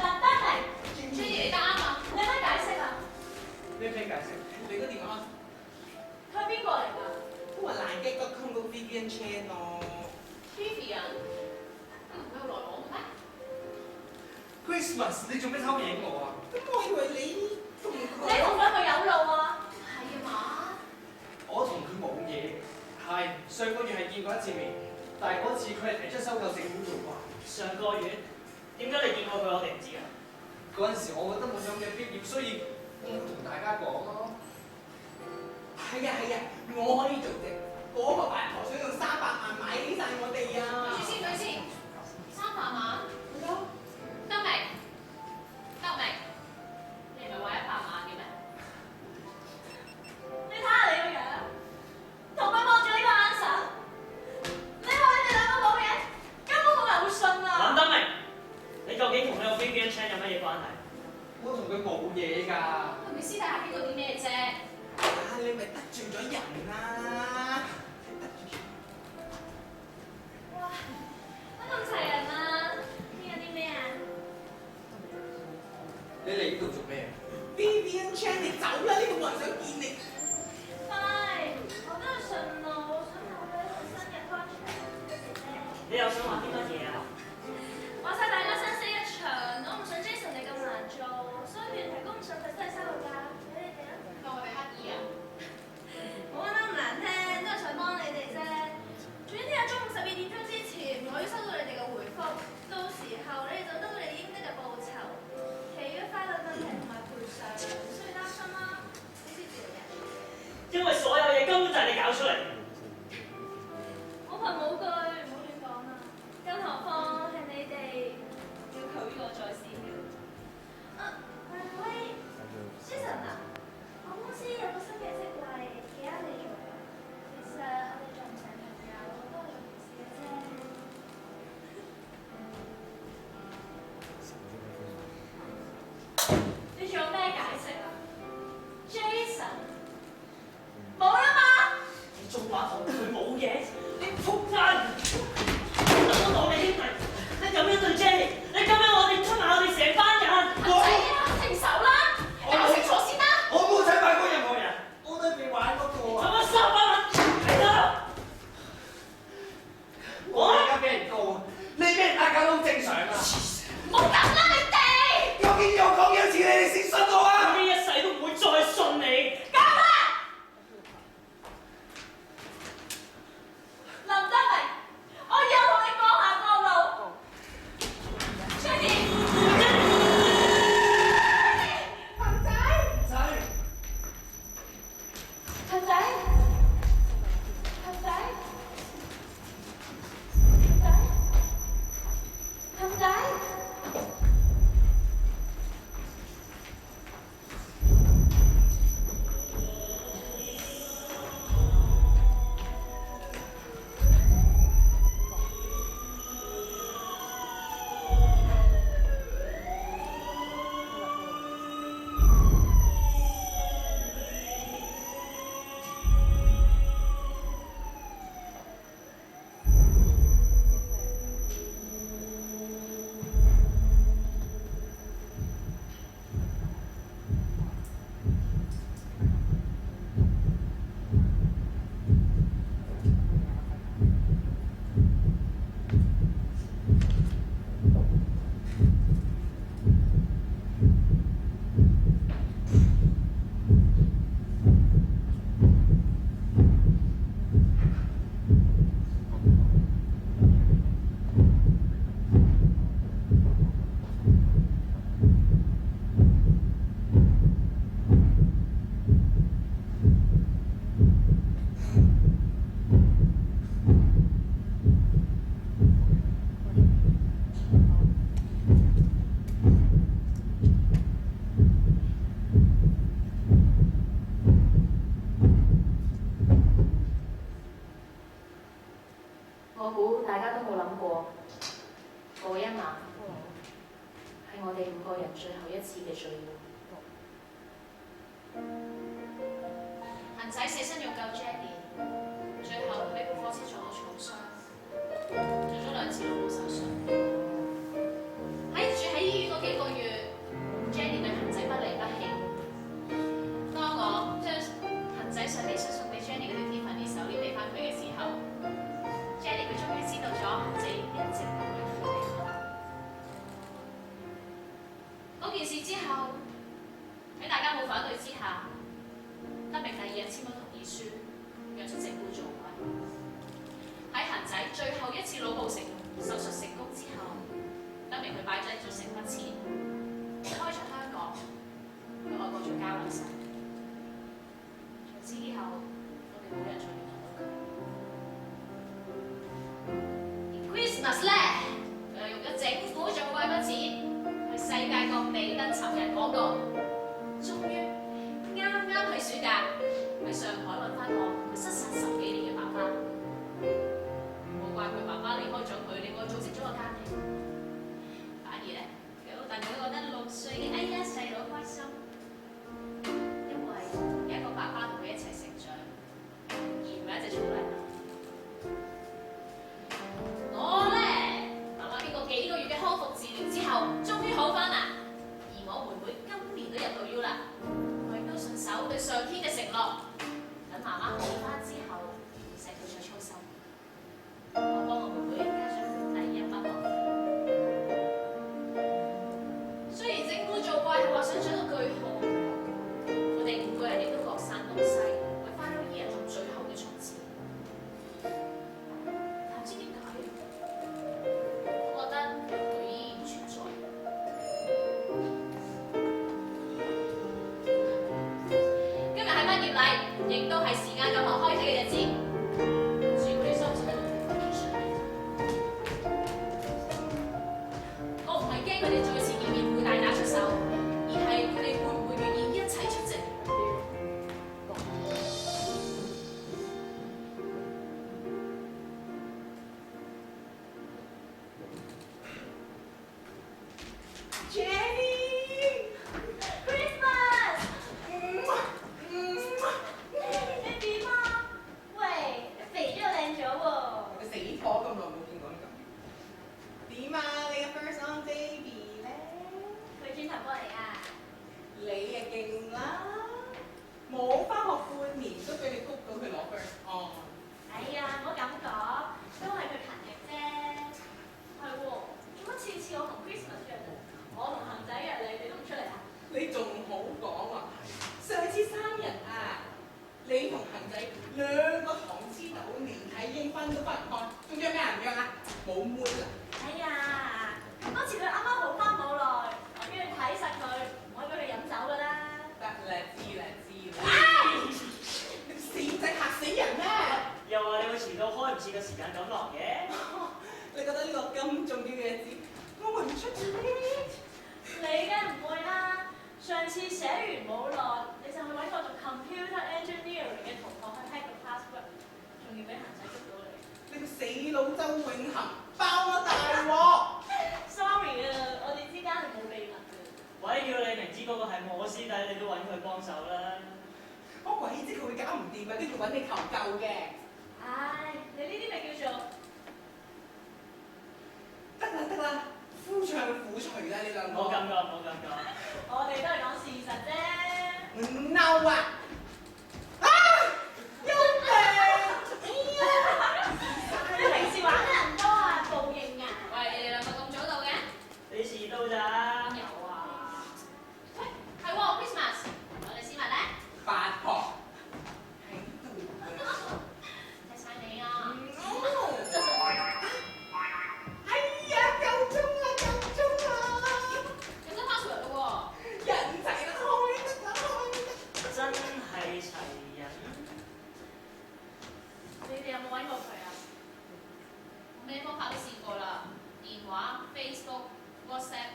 但得係， Jenny 你得啱啊！你有咩解釋啊？咩解釋？你個電話佢係邊個嚟㗎？都話爛機個 Congo Vivian Chan 咯。 Vivian，佢唔係有來往嘅咩？ Christmas，你做咩偷影我啊？咁我以為你同你佢。同佢有路啊？係啊嘛？我同佢冇嘢，係上個月係見過一次面，但係嗰次佢係提出收購政府做怪。上個月點解你見過佢？我哋唔知啊。嗰陣時我覺得冇咁嘅必要，所以我同大家講咯。係啊，我可以做啫。嗰個八婆想用300萬買起晒我哋啊！對先，300萬，得未？得未？你唔係話100萬嘅咩？你睇下你個樣，同佢望住呢個眼神，你話你哋兩個冇嘢，根本冇人會信諗啊！得明？你究竟同呢個 Vivian Chan 有乜嘢關係？我同佢冇嘢㗎。佢咪私底下傾過啲咩啫？啊！你咪得罪咗人啦！哇，乜咁齊人啊？傾緊啲咩啊？你嚟呢度做咩啊？ Vivian Chan，你走啦！呢度冇人想見你。係，我都係順路，想同佢一個新嘅 contract。你又想話啲乜嘢啊？話晒大家生死一場，我唔想 Jason 你咁難做，所以提供50%收入價俾你哋啦。當我哋乞兒啊？冇講得咁難聽，都係想幫你哋啫。總之聽日中午12點鐘之前，我要收到你哋嘅回覆，到時候你哋就得到你哋應得嘅報酬。其餘嘅法律問題同埋賠償，唔需要擔心啦。呢啲自由人。因為所有嘢根本就係你搞出嚟。冇憑冇據，唔好亂講啊！跟同係我哋5個人最後一次嘅聚會。恒仔捨身用救 Jenny， 最後俾部貨車撞到重傷，做咗2次腦部手術。住喺醫院嗰幾個月 ，Jenny 對恒仔不離不棄。當我將恒仔上年送俾 Jenny 嗰條Tiffany手鏈俾翻佢嘅時候，Jenny 佢終於知道咗恒仔一直咁樣對我。嗰件事之後，喺大家冇反對之下，德明第2日簽咗同意書，讓出整蠱做鬼。喺恒仔最後一次腦部手術成功之後，德明佢擺低咗成筆錢，離開咗香港，去外國做交流生。從此以後，我哋冇人再聯絡到佢。而 Christmas 咧，佢又用咗政府做貴筆錢，去世界各地登尋人廣告，終於啱喺暑假喺上海揾翻個佢失散10幾年嘅爸爸。冇怪佢爸爸離開咗佢，另外組織咗個家庭。反而咧，佢老豆佢覺得6歲嘅哎呀細佬開心，因為有一個爸爸同佢一齊成長，而唔係一隻草泥馬。我咧，媽媽經過幾個月嘅康復治療之後，終於好翻啦。而我妹妹今年都入到 U 啦，我亦都順手對上天嘅承諾，等媽媽好翻之後，唔使佢再操心。我幫我妹妹加上第1筆學費。雖然整蠱做怪係畫上咗個句號，我哋5個人亦都各散東西，為翻屋企人做最後嘅衝刺。但唔知點解，我覺得佢依然存在。今日係畢業禮，亦都係時間咁學開啟嘅日子。朱古力收咗我唔係驚佢哋再次見面會大打出手，而係佢哋會唔會願意一齊出席？Christmas，你點啊？喂，你肥咗又靚咗喎！你死婆咁耐冇見過你咁。點啊？你嘅 first on baby 咧？佢轉頭過嚟啊！你啊勁啦，冇翻學半年都俾你谷到佢攞 first on。哎呀，唔好咁講，都係佢勤力啫。係喎，做乜次次我同 Christmas 約你，我同恒仔約你，你都唔出嚟啊？你仲好講啊？上次生日啊，你同恒仔2個糖黐豆連睇英分都分唔開，仲約咩人約啊？冇妹啦！哎呀，嗰次佢啱啱好翻冇耐，我叫佢睇實佢，唔可以俾佢飲酒㗎啦。得啦，知啦。你死仔嚇死人咩？又話你會遲到，開唔切個時間咁落嘅。你覺得呢個咁重要嘅日子，我會唔出席？你梗唔會啦！上次寫完冇耐，你就去揾個讀 computer engineering 嘅同學去 hack 個 password，仲要俾恒仔捉到你。你個死佬周永恆包我大鑊！ Sorry 啊，我哋之間係冇秘密嘅。鬼叫你明知嗰個係我師弟，你都揾佢幫手啦。我鬼知佢會搞唔掂啊，都要揾你求救嘅。唉，你呢啲咪叫做得啦，夫唱婦隨啦，你兩個。唔好咁講，唔好咁講。我哋都係講事實啫。唔嬲啊！啊！救命！你平時玩得人多啊，報應啊！喂，你哋2個咁早到嘅？你遲到咋？有啊。喂，係喎 ，Christmas，我哋絲襪咧？八婆喺度啊！睇晒你啊！哎呀，夠鐘啦！有得 password 咯人齊啦，開得。真係齊人。你哋有冇揾過佢啊？喎，咩方法都試過啦，電話、Facebook、WhatsApp、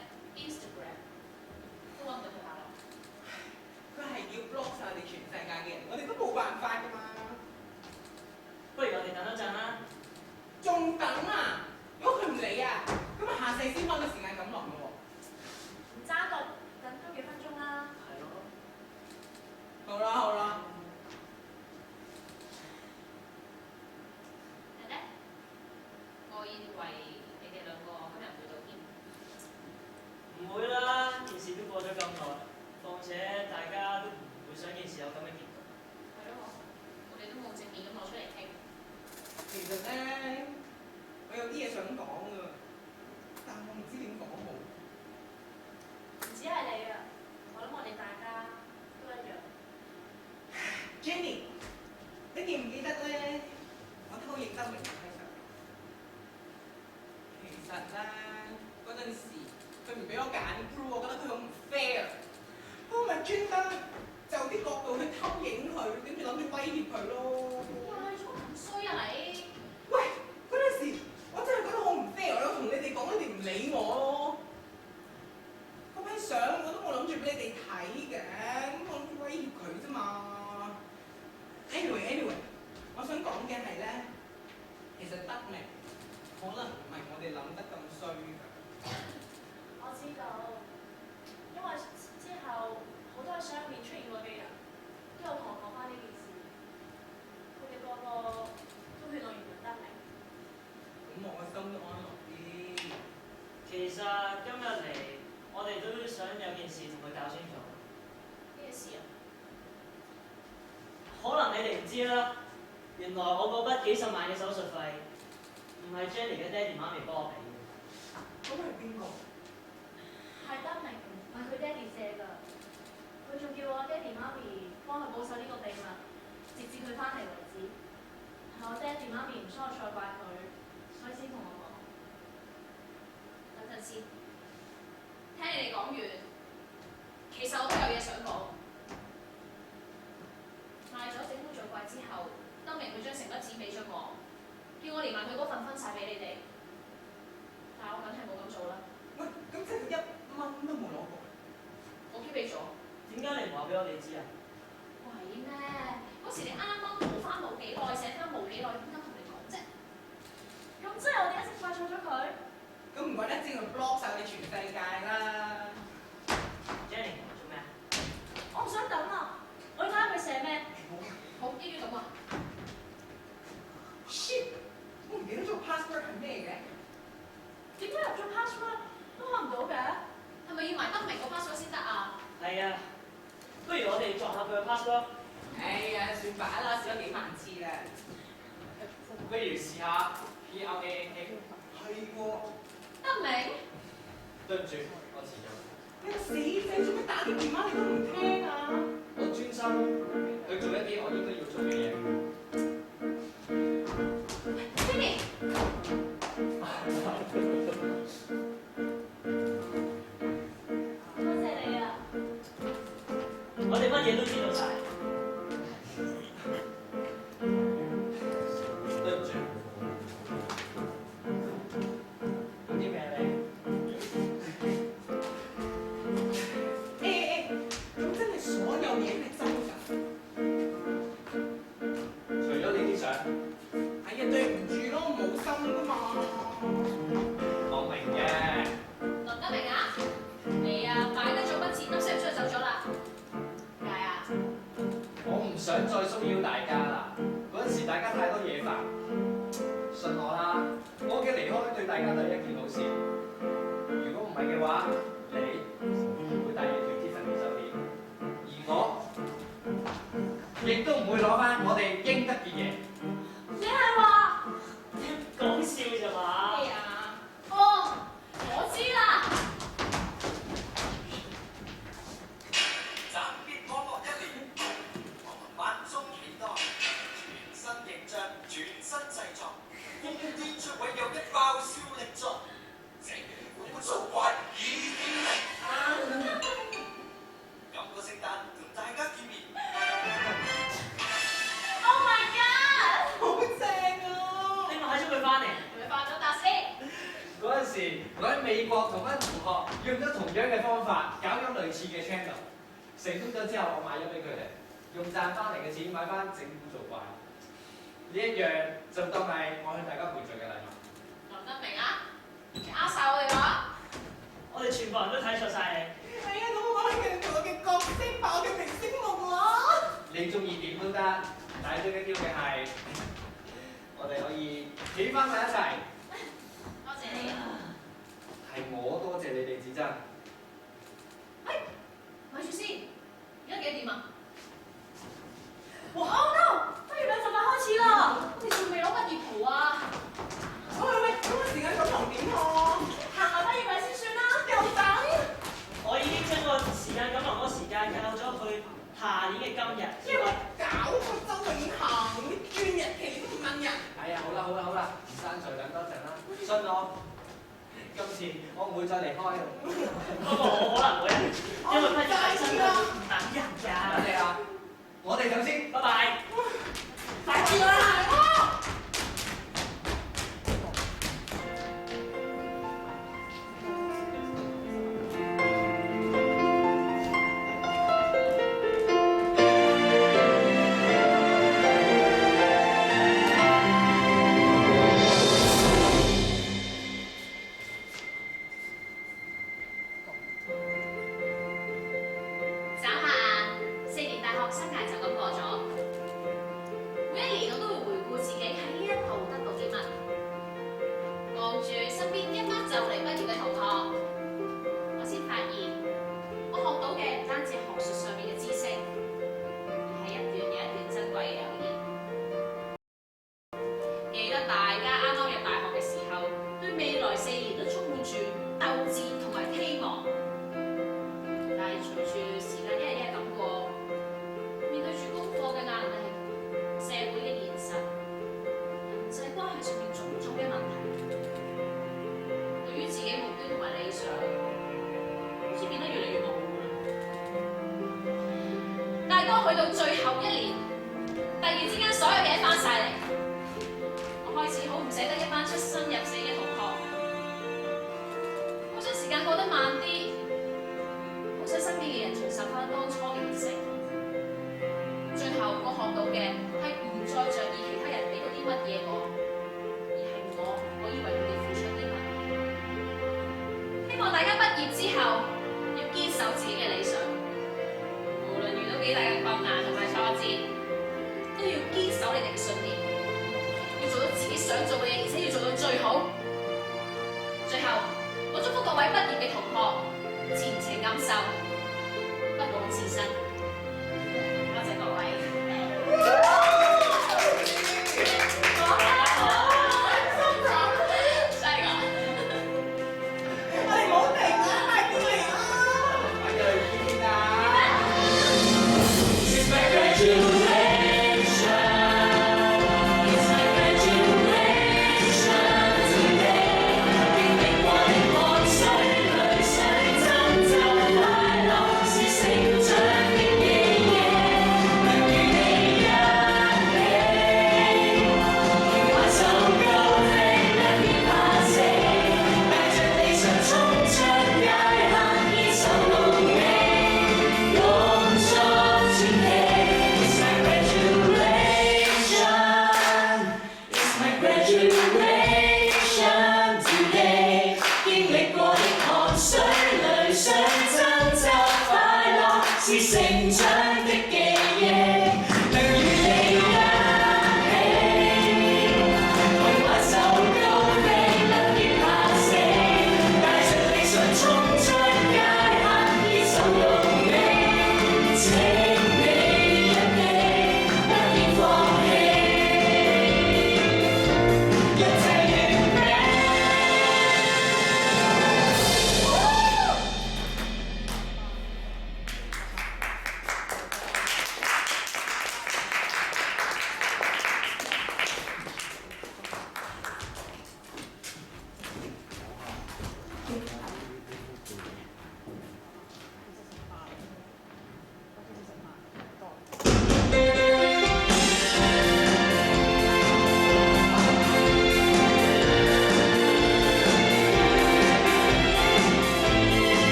俾我揀 crew，我覺得佢好唔 fair。我咪專登就啲角度去偷影佢，跟住諗住威脅佢咯。哇！你做乜咁衰啊你？喂，嗰陣時我真係覺得好唔 fair，我同你哋講，你哋唔理我咯。嗰批相我都冇諗住俾你哋睇嘅，咁我諗住威脅佢啫嘛。Anyway， 我想講嘅係咧，其實德明可能唔係我哋諗得咁衰㗎。我知道，因為之後好多喺相入面出現過嘅人，都有同我講翻呢件事，佢哋個個都勸我原諒得明。咁我個心都安樂啲。其實今日嚟，我哋都想有件事同佢搞清楚。咩事啊？可能你哋唔知啦，原來我嗰筆幾十萬嘅手術費，唔係 Jenny 嘅爹哋媽咪幫我俾嘅。咁係邊個？係得明，唔係佢爹哋借㗎。佢仲叫我爹哋媽咪幫佢保守呢個秘密，直至佢翻嚟為止。係我爹哋媽咪唔想我再怪佢，所以先同我講。等陣先，聽你哋講完，其實我都有嘢想講。賣咗整污做怪之後，德明佢將成筆錢俾咗我，叫我連埋佢嗰份分晒俾你哋。但係我梗係冇咁做啦，喂，咁即係佢1蚊都冇攞過。我 keep 起咗。點解你唔話俾我哋知啊？鬼咩？嗰時你啱啱補翻冇幾耐，寫翻冇幾耐，點解同你講啫？咁即係我哋一直怪錯咗佢。咁唔怪得之佢 block 晒我哋全世界啦。 Jenny 做咩啊？我唔想等啊！我要睇下佢寫咩。好，呢啲咁啊。Shit！ 我唔記得咗 password 係咩嘅。點解入咗 password 都開唔到嘅？係咪要埋德明個 password 先得啊？係啊，不如我哋作下佢嘅 password。哎呀，算把啦，試咗幾萬次啦。不如試下 PLANK。係喎。德明，對唔住，我遲咗。你個死仔做咩打啲電話你都唔聽啊？我專心去做一啲我應該要做嘅嘢。Jenny，多謝你啊！我哋乜嘢都知道晒。對唔住。有啲咩咧？咁真係所有嘢係真㗎？除咗呢啲相，係啊，對唔住咯，我冇心㗎嘛。我明嘅。林德明啊，你啊擺低咗筆錢，咁先出去走咗啦？點解啊？我唔想再騷擾大家啦。嗰陣時大家太多嘢煩，信我啦，我嘅離開對大家都係一件好事。如果唔係嘅話，你唔會帶住條 Tiffany 手鏈，而我亦都唔會攞翻我哋應得嘅嘢。你係話講笑咋嘛？咩啊？哦，我知啦。暫別網絡1年，我們萬眾期待全新形象、全新製作，演出會有一爆笑力作，這污糟怪已經嚟。今個聖誕同大家見面。 ？Oh my god！好正啊！你買咗佢翻嚟？係咪化咗達先？嗰陣時，我喺美國同班同學用咗同樣嘅方法搞咗類似嘅 channel， 成功咗之後，我買咗俾佢哋，用賺翻嚟嘅錢買翻整蠱做怪，呢一樣就當係我向大家賠罪嘅禮物。林德明啊，你呃晒我哋㗎？我哋全部人都睇錯晒你。係啊，咁我係佢我嘅角色爆嘅明星夢啦。你中意點都得，但係最緊要嘅係，我哋可以企翻埋一齊。多謝你啊！係我多謝你哋至真。喂，咪住先，而家幾點啊？哇 ！Oh no！不如兩就快開始啦！我哋仲未攞畢業圖啊！喂，咁個時間咁長點啊？行埋畢業禮先算啦。又等？我已經將個時間咁臨嗰時間計咗去下年嘅今日。因為搞個周永恆啲專日期都唔問人。哎呀，好啦，唔生在等多陣啦，信我，今次我唔會再離開啦。不過我可能會，因為畢業係真係唔等人㗎。多謝啊！我哋走先，拜拜。快啲啦！眨下眼，4年大學生涯就咁過咗。每一年我都會回顧自己喺呢一度得到啲乜，望住身邊一班就嚟畢業嘅同學，我先發現我學到嘅唔單止係學術上面嘅知識，而係一段又一段珍貴嘅友誼。記得大家啱啱入大學嘅時候，對未來4年都充滿住鬥志同埋希望。但係隨住時間一日一日咁過，面對住功課嘅壓力、社會嘅現實、人際關係上面種種嘅問題，對於自己目標同埋理想，好似變得越嚟越模糊啦。但係當去到最後1年，突然之間所有嘢翻晒嚟，我開始好唔捨得一班出生入死嘅同學，好想時間過得慢啲。好想身邊嘅人重拾翻當初嘅熱誠。最後我學到嘅係唔再在意其他人俾到啲乜嘢我，而係我可以為佢哋付出啲乜。希望大家畢業之後要堅守自己嘅理想，無論遇到幾大嘅困難同埋挫折，都要堅守你哋嘅信念，要做到自己想做嘅嘢，而且要做到最好。最後，我祝福各位畢業嘅同學前程錦繡，不枉此生。多謝各位。真係㗎！我哋冇停啊，快啲嚟啊！快啲去見啊！ It's my graduation. It's my graduation today. 經歷過的汗水淚水，爭就快樂是成長。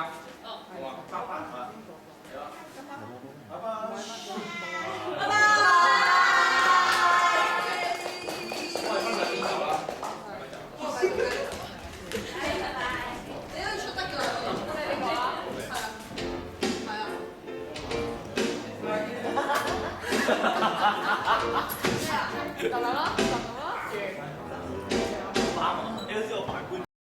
嗎？好啊，拜拜啊！係啦，拜拜。拜拜。我哋分享邊度啊？你可以出得㗎，呢個啦，係啊，係啊。咩啊？就咁啦。